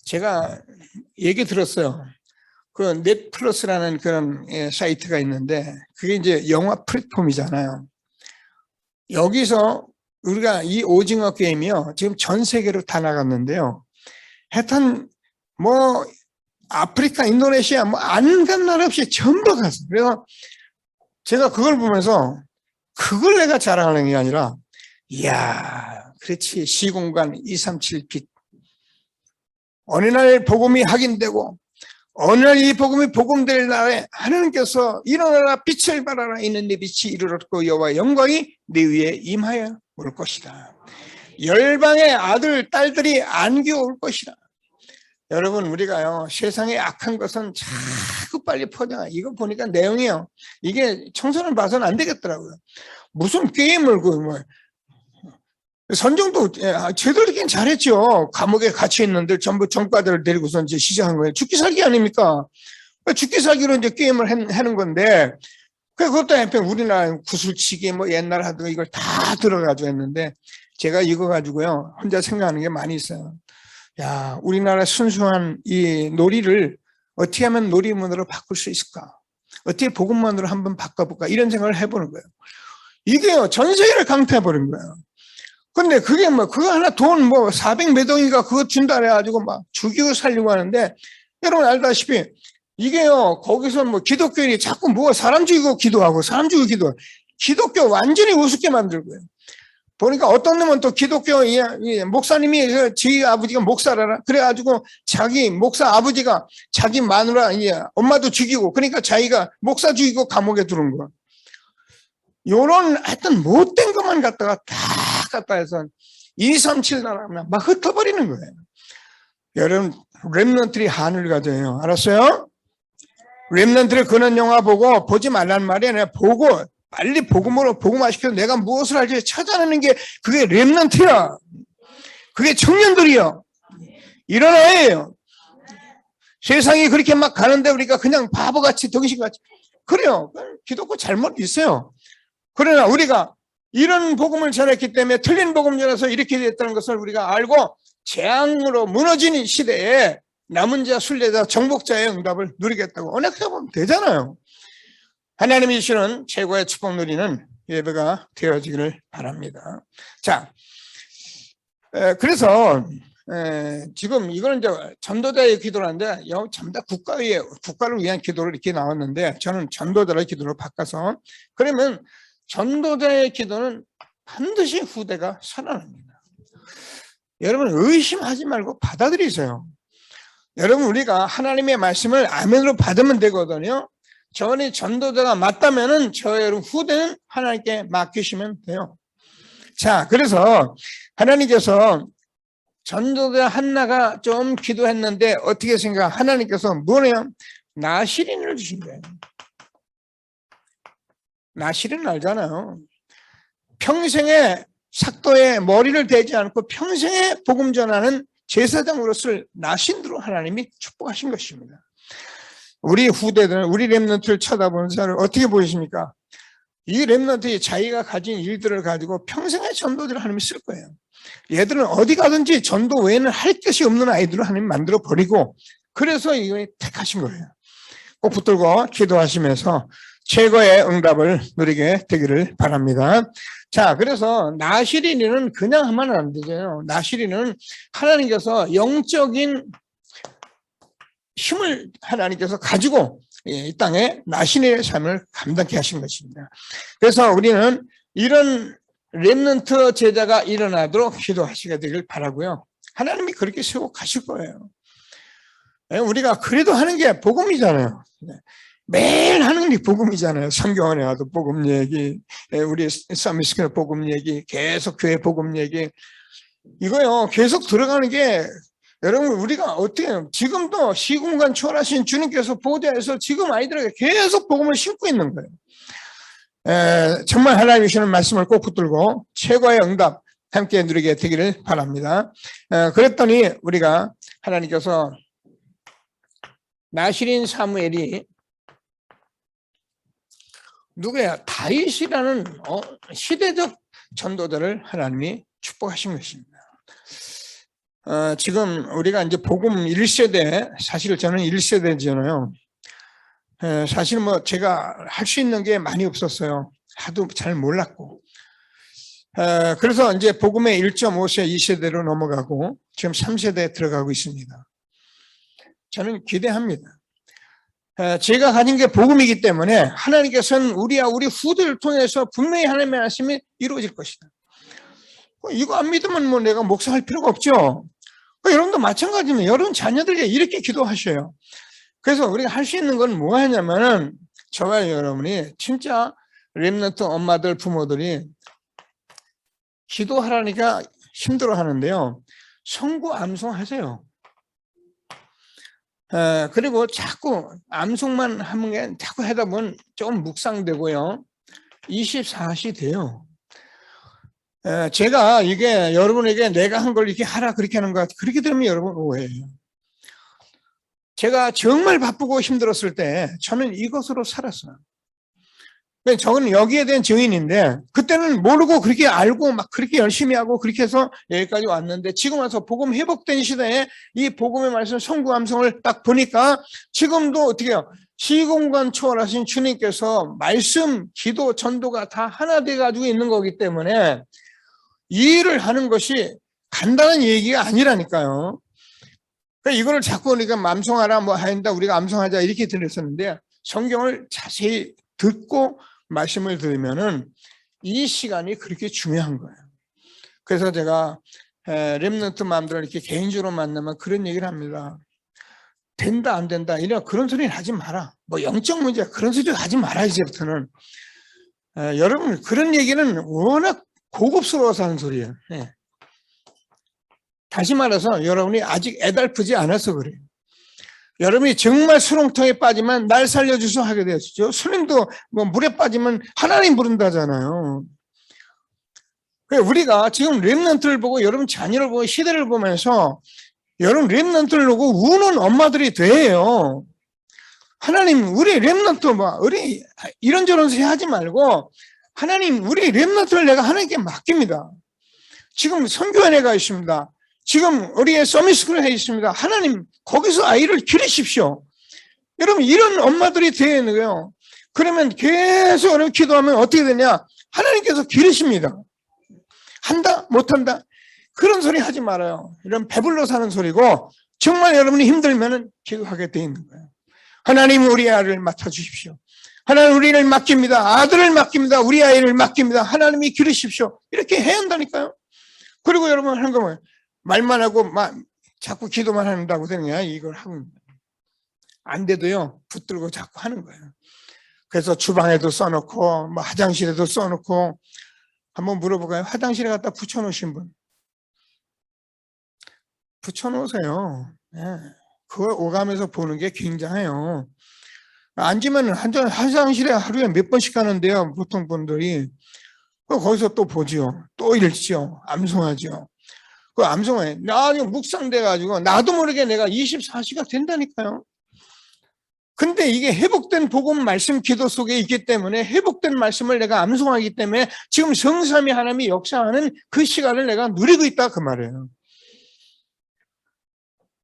Speaker 1: 제가 얘기 들었어요. 그 넷플러스라는 그런 사이트가 있는데 그게 이제 영화 플랫폼이잖아요. 여기서 우리가 이 오징어 게임이요 지금 전 세계로 다 나갔는데요. 하여튼 뭐 아프리카, 인도네시아 뭐 안 간 나라 없이 전부 갔어요. 그래서 제가 그걸 보면서 그걸 내가 자랑하는 게 아니라 이야 그렇지 시공간 237빛 어느 날 복음이 확인되고 어느 날 이 복음이 복음될 날에 하나님께서 일어나라 빛을 발하라 이는 네 빛이 이르렀고 여호와의 영광이 네 위에 임하여 올 것이다. 열방의 아들 딸들이 안겨 올 것이다. 여러분 우리가요 세상에 악한 것은 자꾸 빨리 퍼져. 이거 보니까 내용이요 이게 청소년 봐서는 안 되겠더라고요. 무슨 게임을 선정도 제대로 잘했죠. 감옥에 갇혀 있는데 전부 전과자를 데리고서 이제 시작한 거예요. 죽기 살기 아닙니까? 죽기 살기로 이제 게임을 하는 건데 그것도 한편 우리나라 구슬치기 뭐 옛날 하던 이걸 다 들어가지고 했는데 제가 이거 가지고요 혼자 생각하는 게 많이 있어요. 야 우리나라 순수한 이 놀이를 어떻게 하면 놀이문으로 바꿀 수 있을까? 어떻게 복음문으로 한번 바꿔볼까? 이런 생각을 해보는 거예요. 이게요 전 세계를 강타해버린 거예요. 근데 그게 뭐 그거 하나 돈 뭐 400몇 억인가 그거 준다 그래가지고 막 죽이고 살려고 하는데 여러분 알다시피 이게요 거기서 뭐 기독교인이 자꾸 뭐 사람 죽이고 기도하고 사람 죽이고 기도하고 기독교 완전히 우습게 만들고요. 보니까 어떤 놈은 또 기독교 목사님이 지 아버지가 목사라라 그래가지고 자기 목사 아버지가 자기 마누라 엄마도 죽이고 그러니까 자기가 목사 죽이고 감옥에 들어온 거야. 요런 하여튼 못된 것만 갖다가 다 갖다 해서 237 나라면 막 흩어버리는 거예요. 여러분 렘넌트리 한을 가져요. 알았어요? 렘넌트리 그런 영화 보고 보지 말란 말이 아니라 보고 빨리 복음으로 복음화시켜서 내가 무엇을 할지 찾아내는 게 그게 렘넌트야. 그게 청년들이야. 일어나요. 세상이 그렇게 막 가는데 우리가 그냥 바보같이 정신같이 그래요. 기독교 잘못 있어요. 그러나 우리가 이런 복음을 전했기 때문에 틀린 복음 전해서 이렇게 됐다는 것을 우리가 알고 재앙으로 무너진 시대에 남은 자, 순례자, 정복자의 응답을 누리겠다고 언약해보면 되잖아요. 하나님이 주시는 최고의 축복 누리는 예배가 되어지기를 바랍니다. 자, 그래서 지금 이거는 이제 전도자의 기도라는데 전부 다 국가를 위한 기도를 이렇게 나왔는데 저는 전도자의 기도로 바꿔서 그러면 전도자의 기도는 반드시 후대가 살아납니다. 여러분 의심하지 말고 받아들이세요. 여러분 우리가 하나님의 말씀을 아멘으로 받으면 되거든요. 저는 전도자가 맞다면은 여러분 후대는 하나님께 맡기시면 돼요. 자, 그래서 하나님께서 전도자 한나가 좀 기도했는데 어떻게 생각? 하나님께서 뭐래요? 나시린을 주신 거예요. 나시린 알잖아요. 평생에 삭도에 머리를 대지 않고 평생에 복음 전하는 제사장으로 쓸 나신으로 하나님이 축복하신 것입니다. 우리 후대들은 우리 렘넌트를 쳐다보는 사람을 어떻게 보이십니까? 이 렘넌트의 자기가 가진 일들을 가지고 평생의 전도들을 하나님이 쓸 거예요. 얘들은 어디 가든지 전도 외에는 할 것이 없는 아이들을 하나님 만들어 버리고, 그래서 이걸 택하신 거예요. 꼭 붙들고 기도하시면서 최고의 응답을 누리게 되기를 바랍니다. 자, 그래서 나시린이는 그냥 하면 안 되죠. 나시린은 하나님께서 영적인 힘을 하나님께서 가지고 이 땅에 나시린의 삶을 감당케 하신 것입니다. 그래서 우리는 이런 렘넌트 제자가 일어나도록 기도하시게 되길 바라고요. 하나님이 그렇게 세우고 가실 거예요. 우리가 그래도 하는 게 복음이잖아요. 매일 하는 게 복음이잖아요. 성경원에 와도 복음 얘기, 우리 서밋스쿨 복음 얘기, 계속 교회 복음 얘기, 이거요 계속 들어가는 게, 여러분 우리가 어떻게 해요? 지금도 시공간 초월하신 주님께서 보좌에서 지금 아이들에게 계속 복음을 심고 있는 거예요. 정말 하나님이 주시는 말씀을 꼭 붙들고 최고의 응답 함께 누리게 되기를 바랍니다. 그랬더니 우리가 하나님께서 나시린 사무엘이 누구야? 다윗이라는 시대적 전도자를 하나님이 축복하신 것입니다. 지금 우리가 이제 복음 1세대, 사실 저는 1세대잖아요. 사실 뭐 제가 할 수 있는 게 많이 없었어요. 하도 잘 몰랐고. 그래서 이제 복음의 1.5세, 2세대로 넘어가고 지금 3세대에 들어가고 있습니다. 저는 기대합니다. 제가 가진 게 복음이기 때문에 하나님께서는 우리와 우리 후대를 통해서 분명히 하나님의 말씀이 이루어질 것이다. 이거 안 믿으면 뭐 내가 목사할 필요가 없죠. 여러분도 마찬가지입니다. 여러분 자녀들에게 이렇게 기도하셔요. 그래서 우리가 할 수 있는 건 뭐 하냐면은, 저와 여러분이 진짜 렘넌트 엄마들, 부모들이 기도하라니까 힘들어 하는데요. 성구 암송하세요. 그리고 자꾸 암송만 하는 게 자꾸 하다 보면 좀 묵상되고요. 24시 돼요. 제가 이게 여러분에게 내가 한 걸 이렇게 하라 그렇게 하는 것 같아요. 그렇게 되면 여러분 오해예요. 제가 정말 바쁘고 힘들었을 때 저는 이것으로 살았어요. 저는 여기에 대한 증인인데, 그때는 모르고 그렇게 알고 막 그렇게 열심히 하고 그렇게 해서 여기까지 왔는데, 지금 와서 복음 회복된 시대에 이 복음의 말씀 성구 암송을 딱 보니까 지금도 어떻게 해요? 시공간 초월하신 주님께서 말씀, 기도, 전도가 다 하나 돼가지고 있는 거기 때문에 이 일을 하는 것이 간단한 얘기가 아니라니까요. 그러니까 이거를 자꾸 우리가 암송하라 뭐 한다, 우리가 암송하자 이렇게 들었었는데, 성경을 자세히 듣고 말씀을 들으면은 이 시간이 그렇게 중요한 거예요. 그래서 제가 렘넌트 마음들을 이렇게 개인적으로 만나면 그런 얘기를 합니다. 된다 안 된다 이런 그런 소리는 하지 마라. 뭐 영적 문제 그런 소리 하지 마라. 이제부터는 여러분 그런 얘기는 워낙 고급스러워서 하는 소리예요. 다시 말해서 여러분이 아직 애달프지 않아서 그래요. 여러분이 정말 수렁통에 빠지면 날 살려주소 하게 되었죠. 스님도 뭐 물에 빠지면 하나님 부른다잖아요. 우리가 지금 렘넌트를 보고 여러분 자녀를 보고 시대를 보면서 여러분 렘넌트를 보고 우는 엄마들이 돼요. 하나님 우리 렘넌트 뭐 우리 이런저런 소리 하지 말고 하나님 우리 렘넌트를 내가 하나님께 맡깁니다. 지금 선교회가 있습니다. 지금 우리의 서밋스쿨에 있습니다. 하나님 거기서 아이를 기르십시오. 여러분 이런 엄마들이 되는 거예요. 그러면 계속 여러분 기도하면 어떻게 되냐? 하나님께서 기르십니다. 한다 못한다 그런 소리 하지 말아요. 이런 배불러 사는 소리고, 정말 여러분이 힘들면 기도하게 돼 있는 거예요. 하나님 우리 아이를 맡아주십시오. 하나님 우리를 맡깁니다. 아들을 맡깁니다. 우리 아이를 맡깁니다. 하나님이 기르십시오. 이렇게 해야 한다니까요. 그리고 여러분 하는 거 뭐예요? 말만 하고 자꾸 기도만 한다고 되는 거야. 이걸 하고 안 돼도요 붙들고 자꾸 하는 거예요. 그래서 주방에도 써놓고 뭐 화장실에도 써놓고, 한번 물어볼까요? 화장실에 갖다 붙여놓으신 분 붙여놓으세요. 그걸 오가면서 보는 게 굉장해요. 앉으면 화장실에 하루에 몇 번씩 가는데요. 보통 분들이 거기서 또 보지요. 또 읽지요. 암송하지요. 그 암송해. 나중에 묵상돼가지고 나도 모르게 내가 24시가 된다니까요. 근데 이게 회복된 복음 말씀 기도 속에 있기 때문에 회복된 말씀을 내가 암송하기 때문에 지금 성삼위 하나님이 역사하는 그 시간을 내가 누리고 있다 그 말이에요.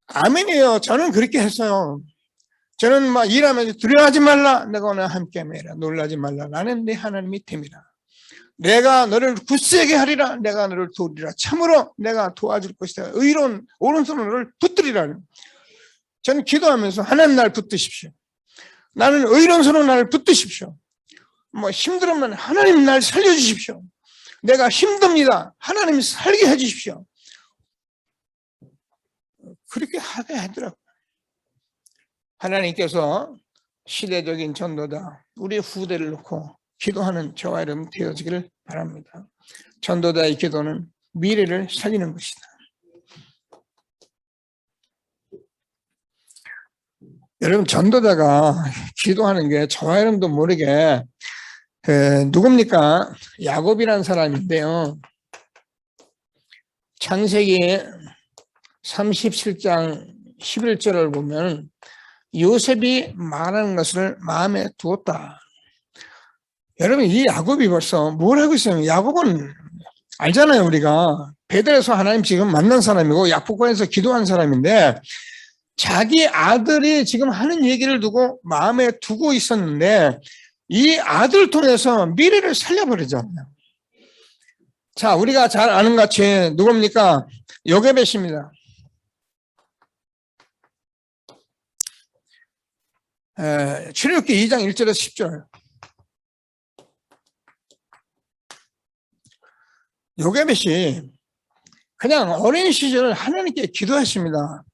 Speaker 1: 아멘이에요. 저는 그렇게 했어요. 저는 막 일하면서 두려워하지 말라. 내가 오늘 함께 매라. 놀라지 말라. 나는 내 하나님이 됨이라. 내가 너를 굳세게 하리라. 내가 너를 도우리라. 참으로 내가 도와줄 것이다. 의로운 오른손으로 너를 붙들이라. 저는 기도하면서 하나님 날 붙드십시오. 나는 의로운 손으로 나를 붙드십시오. 뭐 힘들으면 하나님 날 살려주십시오. 내가 힘듭니다. 하나님 살게 해주십시오. 그렇게 하게 하더라고요. 하나님께서 시대적인 전도자, 우리 후대를 놓고 기도하는 저와 여러분 되어지기를 바랍니다. 전도자의 기도는 미래를 살리는 것이다. 여러분 전도자가 기도하는 게 저와 여러분도 모르게 누굽니까? 야곱이라는 사람인데요. 창세기 37장 11절을 보면 요셉이 말하는 것을 마음에 두었다. 여러분 이 야곱이 벌써 뭘 하고 있어요? 야곱은 알잖아요. 우리가 베델에서 하나님 지금 만난 사람이고 약복관에서 기도한 사람인데 자기 아들이 지금 하는 얘기를 두고 마음에 두고 있었는데 이 아들을 통해서 미래를 살려버리잖아요. 자, 우리가 잘 아는 것 같이 누굽니까? 요게벳입니다. 출애굽기 2장 1절에서 10절. 요게벳이 그냥 어린 시절 하나님께 기도했습니다.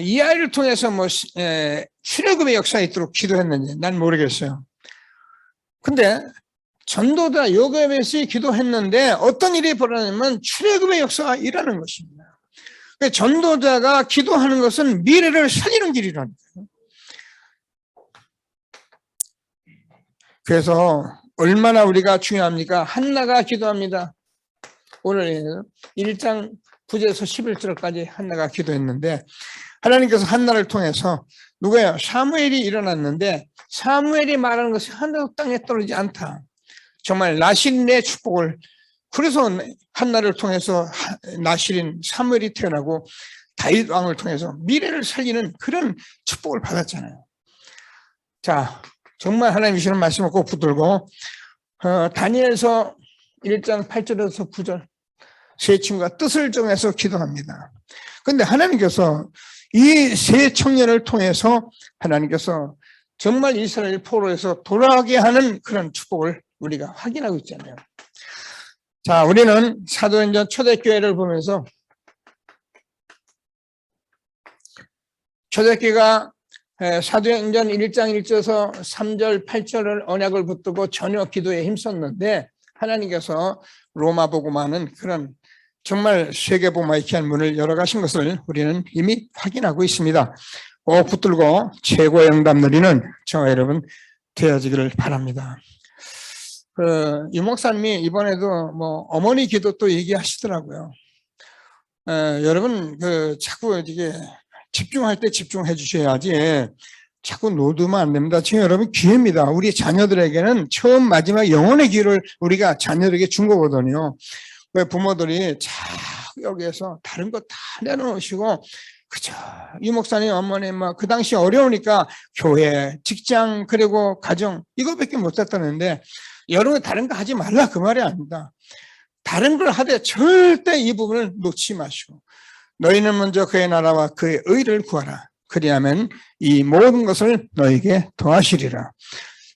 Speaker 1: 이 아이를 통해서 뭐 출애굽의 역사에 있도록 기도했는지 난 모르겠어요. 근데 전도자 요게벳이 기도했는데 어떤 일이 벌어지냐면 출애굽의 역사가 일어나는 것입니다. 전도자가 기도하는 것은 미래를 살리는 길이라는 거예요. 그래서 얼마나 우리가 중요합니까? 한나가 기도합니다. 오늘 1장 9절에서 11절까지 한나가 기도했는데 하나님께서 한나를 통해서 누구예요? 사무엘이 일어났는데 사무엘이 말하는 것이 하나도 땅에 떨어지지 않다. 정말 나실인의 축복을, 그래서 한나를 통해서 나실인 사무엘이 태어나고 다윗 왕을 통해서 미래를 살리는 그런 축복을 받았잖아요. 자, 정말 하나님 주시는 말씀을 꼭 붙들고 다니엘서 1장 8절에서 9절 세 친구가 뜻을 정해서 기도합니다. 그런데 하나님께서 이 세 청년을 통해서 하나님께서 정말 이스라엘 포로에서 돌아가게 하는 그런 축복을 우리가 확인하고 있잖아요. 자, 우리는 사도행전 초대교회를 보면서 초대교회가 사도행전 1장 1절에서 3절 8절을 언약을 붙들고 전혀 기도에 힘썼는데 하나님께서 로마 복음화는 그런 정말 세계복음화의 귀한 문을 열어가신 것을 우리는 이미 확인하고 있습니다. 꼭 붙들고 최고의 응답 누리는 저와 여러분 되어지기를 바랍니다. 유 목사님이 이번에도 뭐 어머니 기도 또 얘기하시더라고요. 여러분 자꾸 이게 집중할 때 집중해 주셔야지 자꾸 놓두면 안 됩니다. 지금 여러분 기회입니다. 우리 자녀들에게는 처음 마지막 영혼의 기회를 우리가 자녀들에게 준 거거든요. 왜 부모들이 자꾸 여기에서 다른 거 다 내놓으시고 그죠? 유 목사님 어머니 그 당시 어려우니까 교회, 직장 그리고 가정 이거밖에 못 했다는데 여러분 다른 거 하지 말라 그 말이 아닙니다. 다른 걸 하되 절대 이 부분을 놓지 마시고 너희는 먼저 그의 나라와 그의 의를 구하라. 그리하면 이 모든 것을 너에게 더하시리라.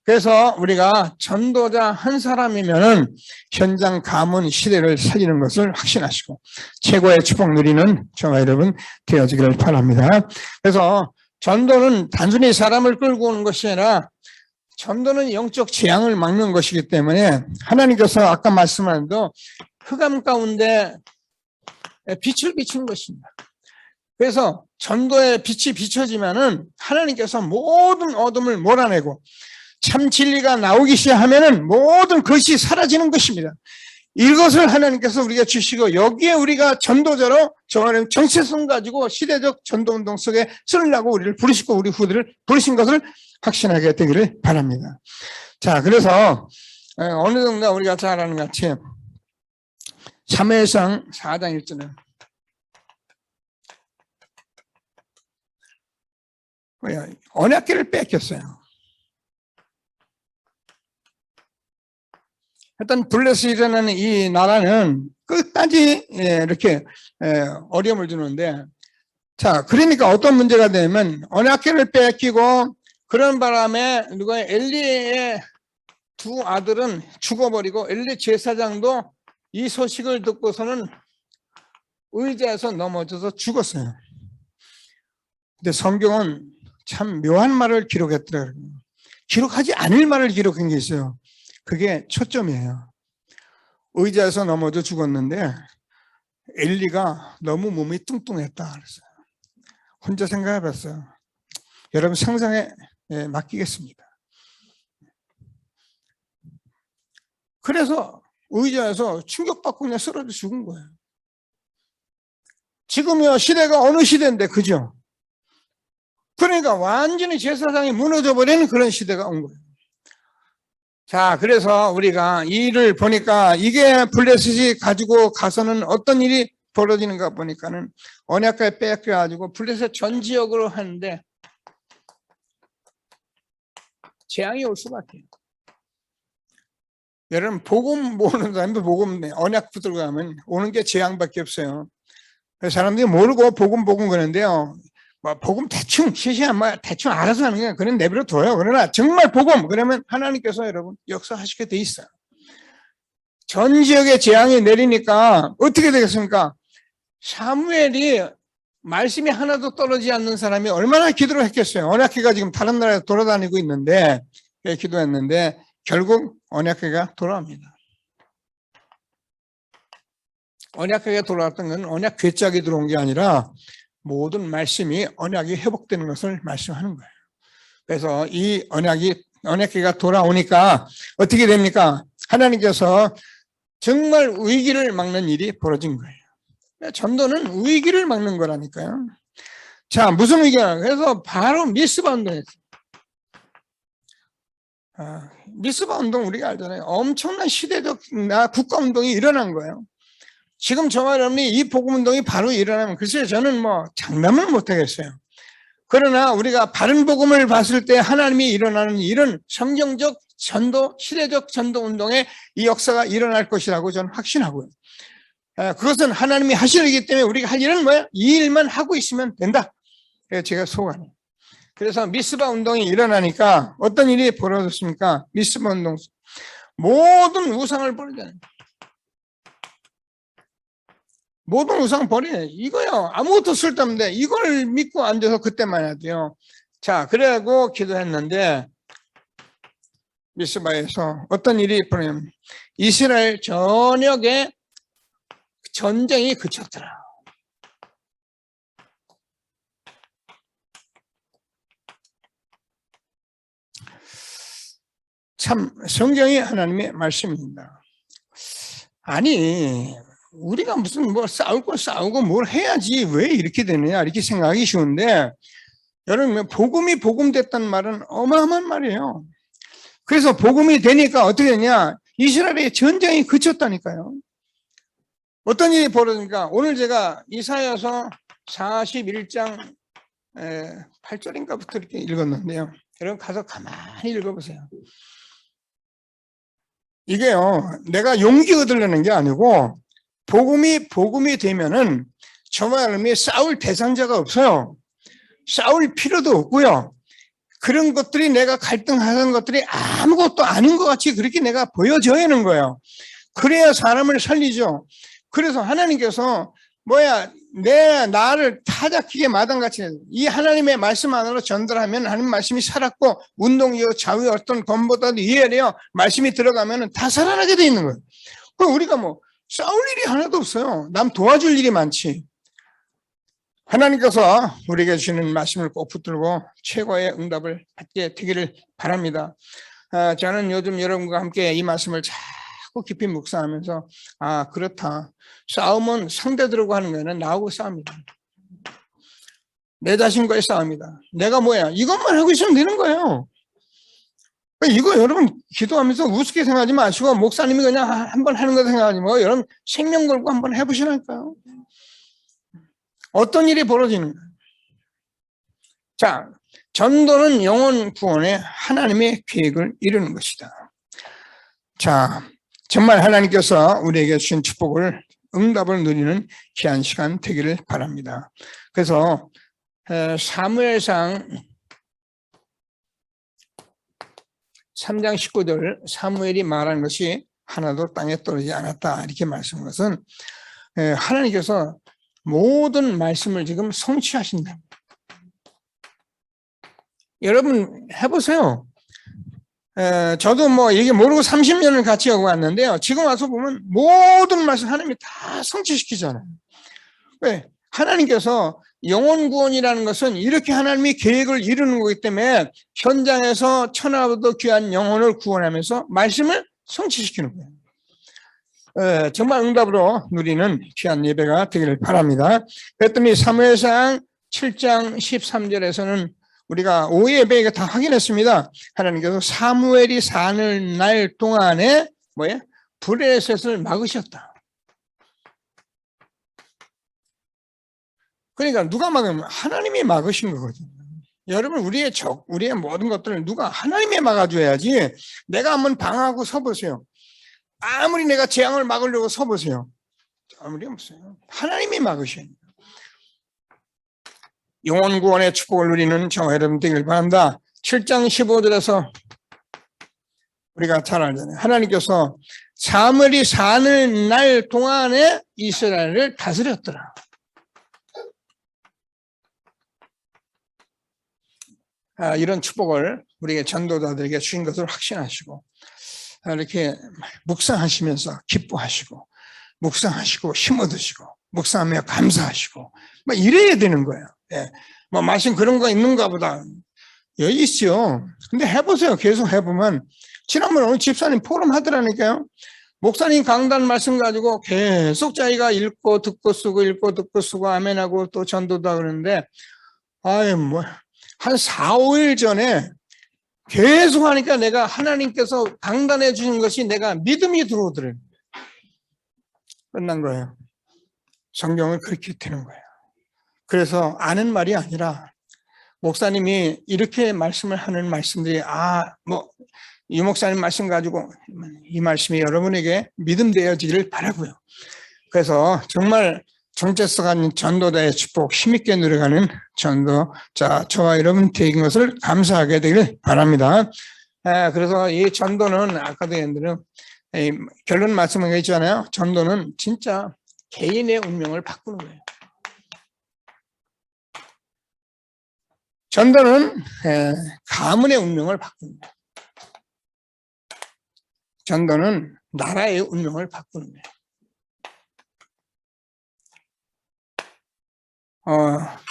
Speaker 1: 그래서 우리가 전도자 한 사람이면은 현장 가문 시대를 살리는 것을 확신하시고 최고의 축복 누리는 저와 여러분 되어지기를 바랍니다. 그래서 전도는 단순히 사람을 끌고 오는 것이 아니라 전도는 영적 재앙을 막는 것이기 때문에 하나님께서 아까 말씀한 대로 흑암 가운데 빛을 비추는 것입니다. 그래서 전도의 빛이 비춰지면은 하나님께서 모든 어둠을 몰아내고 참 진리가 나오기 시작하면은 모든 것이 사라지는 것입니다. 이것을 하나님께서 우리가 주시고 여기에 우리가 전도자로 정하는 정체성 가지고 시대적 전도운동 속에 쓰려고 우리를 부르시고 우리 후대를 부르신 것을 확신하게 되기를 바랍니다. 자, 그래서 어느 정도 우리가 잘 아는 것 같이 사무엘상 4장 1절에 언약궤를 뺏겼어요. 하여튼 블레셋이라는 이 나라는 끝까지 이렇게 어려움을 주는데, 자, 그러니까 어떤 문제가 되면 언약궤를 뺏기고 그런 바람에 누가 엘리의 두 아들은 죽어버리고 엘리 제사장도 이 소식을 듣고서는 의자에서 넘어져서 죽었어요. 근데 성경은 참 묘한 말을 기록했더라고요. 기록하지 않을 말을 기록한 게 있어요. 그게 초점이에요. 의자에서 넘어져 죽었는데 엘리가 너무 몸이 뚱뚱했다 그랬어요. 혼자 생각해 봤어요. 여러분 상상에 맡기겠습니다. 그래서 의자에서 충격받고 그냥 쓰러져 죽은 거예요. 지금요 시대가 어느 시대인데, 그죠? 그러니까 완전히 제사장이 무너져 버리는 그런 시대가 온 거예요. 자, 그래서 우리가 이 일을 보니까 이게 블레셋이 가지고 가서는 어떤 일이 벌어지는가 보니까는 언약궤 뺏겨가지고 블레셋 전 지역으로 하는데 재앙이 올 수밖에. 여러분 복음 모르는 사람도 복음 언약 붙들고 가면 오는 게 재앙밖에 없어요. 사람들이 모르고 복음 그러는데요. 뭐 복음 대충 시시한 뭐 대충 알아서 하는 게 그런 내버려 둬요. 그러나 정말 복음 그러면 하나님께서 여러분 역사하시게 돼 있어요. 전 지역에 재앙이 내리니까 어떻게 되겠습니까? 사무엘이 말씀이 하나도 떨어지지 않는 사람이 얼마나 기도를 했겠어요. 언약궤가 지금 다른 나라에 돌아다니고 있는데 기도했는데 결국 언약궤가 돌아옵니다. 언약궤가 돌아왔던 건 언약궤짝이 들어온 게 아니라 모든 말씀이 언약이 회복되는 것을 말씀하는 거예요. 그래서 이 언약궤가 돌아오니까 어떻게 됩니까? 하나님께서 정말 위기를 막는 일이 벌어진 거예요. 전도는 위기를 막는 거라니까요. 자, 무슨 위기냐? 그래서 바로 미스바 운동했어요. 미스바 운동 우리가 알잖아요. 엄청난 시대적 국가운동이 일어난 거예요. 지금 저와 여러분이 이 복음운동이 바로 일어나면 글쎄요 저는 뭐 장담을 못하겠어요. 그러나 우리가 바른 복음을 봤을 때 하나님이 일어나는 이런 성경적 전도, 시대적 전도운동의 이 역사가 일어날 것이라고 저는 확신하고요. 그것은 하나님이 하시기 때문에 우리가 할 일은 뭐예요? 이 일만 하고 있으면 된다. 제가 소원해요. 그래서 미스바 운동이 일어나니까 어떤 일이 벌어졌습니까? 미스바 운동 모든 우상을 버리잖아요. 모든 우상 버리네. 이거요. 아무것도 쓸데없는데 이걸 믿고 앉아서 그때만 해야 돼요. 자, 그래가지고 기도했는데 미스바에서 어떤 일이 벌어지냐면 이스라엘 전역에 전쟁이 그쳤더라. 참 성경이 하나님의 말씀입니다. 아니 우리가 무슨 뭐 싸우고 뭘 해야지 왜 이렇게 되느냐 이렇게 생각하기 쉬운데 여러분 복음이 복음됐다는 말은 어마어마한 말이에요. 그래서 복음이 되니까 어떻게 되냐 이스라엘의 전쟁이 그쳤다니까요. 어떤 일이 벌어지니까 오늘 제가 이사야서 41장 8절인가부터 이렇게 읽었는데요. 여러분 가서 가만히 읽어보세요. 이게요 내가 용기 얻으려는 게 아니고 복음이 되면은 저와 여러분이 싸울 대상자가 없어요. 싸울 필요도 없고요. 그런 것들이 내가 갈등하는 것들이 아무것도 아닌 것 같이 그렇게 내가 보여져야 하는 거예요. 그래야 사람을 살리죠. 그래서 하나님께서 나를 타작기계 마당같이 이 하나님의 말씀 안으로 전달하면 하나님 말씀이 살았고 운동이요 좌우 어떤 검보다도 이해해요. 말씀이 들어가면 다 살아나게 돼 있는 거예요. 그럼 우리가 뭐 싸울 일이 하나도 없어요. 남 도와줄 일이 많지. 하나님께서 우리에게 주시는 말씀을 꼭 붙들고 최고의 응답을 받게 되기를 바랍니다. 저는 요즘 여러분과 함께 이 말씀을 자꾸 속 깊이 묵상하면서 아 그렇다. 싸움은 상대들하고 하는 게 아니라 나하고 싸움이다. 내 자신과의 싸움이다. 내가 뭐야? 이것만 하고 있으면 되는 거예요. 이거 여러분 기도하면서 우습게 생각하지 마시고 목사님이 그냥 한번 하는 거 생각하지 뭐 여러분 생명 걸고 한번 해보시라니까요. 어떤 일이 벌어지는가? 자, 전도는 영혼 구원에 하나님의 계획을 이루는 것이다. 자, 정말 하나님께서 우리에게 주신 축복을 응답을 누리는 귀한 시간 되기를 바랍니다. 그래서 사무엘상 3장 19절 사무엘이 말한 것이 하나도 땅에 떨어지지 않았다 이렇게 말씀한 것은 하나님께서 모든 말씀을 지금 성취하신다. 여러분 해보세요. 저도 뭐 이게 모르고 30년을 같이 하고 왔는데요. 지금 와서 보면 모든 말씀 하나님이 다 성취시키잖아요. 왜? 하나님께서 영혼 구원이라는 것은 이렇게 하나님이 계획을 이루는 거기 때문에 현장에서 천하보다 귀한 영혼을 구원하면서 말씀을 성취시키는 거예요. 정말 응답으로 누리는 귀한 예배가 되기를 바랍니다. 그랬더니 사무엘상 7장 13절에서는 우리가 오후 예배에 다 확인했습니다. 하나님께서 사무엘이 사는 날 동안에 뭐예요? 브레셋을 막으셨다. 그러니까 누가 막으면 하나님이 막으신 거거든요. 여러분 우리의 우리의 모든 것들을 누가 하나님이 막아줘야지. 내가 한번 방하고 서보세요. 아무리 내가 재앙을 막으려고 서보세요. 아무리 없어요. 하나님이 막으셔야 돼요. 영혼 구원의 축복을 누리는 저와 여러분 되길 바랍니다. 7장 15절에서 우리가 잘 알잖아요. 하나님께서 사무엘이 사는 날 동안에 이스라엘을 다스렸더라. 이런 축복을 우리에게 전도자들에게 주신 것을 확신하시고 이렇게 묵상하시면서 기뻐하시고 묵상하시고 힘 얻으시고 묵상하며 감사하시고 막 이래야 되는 거예요. 예. 뭐 말씀 그런 거 있는가 보다. 여기 있죠. 근데 해보세요. 계속 해보면 지난번에 오늘 집사님 포럼 하더라니까요. 목사님 강단 말씀 가지고 계속 자기가 읽고 듣고 쓰고 읽고 듣고 쓰고 아멘하고 또 전도다 그러는데 뭐 한 4, 5일 전에 계속 하니까 내가 하나님께서 강단해 주신 것이 내가 믿음이 들어오더래요. 끝난 거예요. 성경은 그렇게 되는 거예요. 그래서 아는 말이 아니라 목사님이 이렇게 말씀을 하는 말씀들이 이 목사님 말씀 가지고 이 말씀이 여러분에게 믿음 되어지기를 바라고요. 그래서 정말 정체성 가진 전도자의 축복 힘있게 누려가는 전도자 저와 여러분 되는 것을 감사하게 되길 바랍니다. 그래서 이 전도는 아까도 얘기했는데 결론 말씀을 했잖아요. 전도는 진짜 개인의 운명을 바꾸는 거예요. 전도는 가문의 운명을 바꾸는 거예요. 전도는 나라의 운명을 바꾸는 거예요.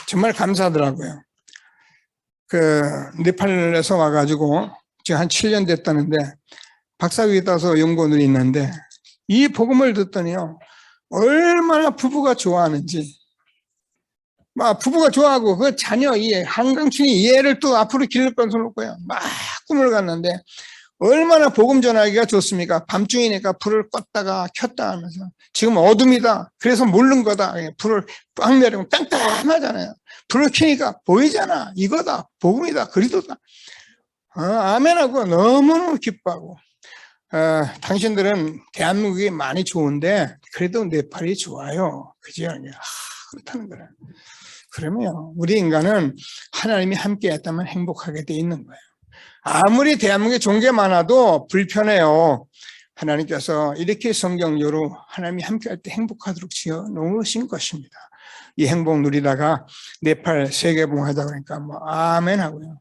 Speaker 1: 정말 감사하더라고요. 네팔에서 와가지고 지금 한 7년 됐다는데 박사학위 따서 연구원들이 있는데 이 복음을 듣더니요. 얼마나 부부가 좋아하는지. 부부가 좋아하고 그 자녀 한강춘이 이 애를 또 앞으로 기를 건설 놓고요. 막 꿈을 갔는데 얼마나 복음 전하기가 좋습니까? 밤중이니까 불을 껐다가 켰다 하면서 지금 어둠이다. 그래서 모르는 거다. 불을 꽉 내리면 깜깜하잖아요. 불을 켜니까 보이잖아. 이거다. 복음이다. 그리도다. 아멘하고 너무너무 기뻐하고 당신들은 대한민국이 많이 좋은데 그래도 네팔이 좋아요. 그죠? 그렇다는 거예요. 그러면 우리 인간은 하나님이 함께 했다면 행복하게 돼 있는 거예요. 아무리 대한민국에 좋은 게 많아도 불편해요. 하나님께서 이렇게 성경적으로 하나님이 함께 할 때 행복하도록 지어 놓으신 것입니다. 이 행복 누리다가 네팔 세계봉하자 그러니까 아멘 하고요.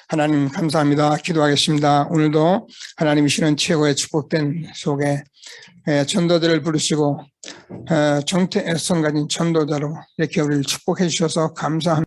Speaker 1: 하나님 감사합니다. 기도하겠습니다. 오늘도 하나님이 주시는 최고의 축복된 속에 전도자를 부르시고 정체성 가진 전도자로 이렇게 우리를 축복해 주셔서 감사합니다.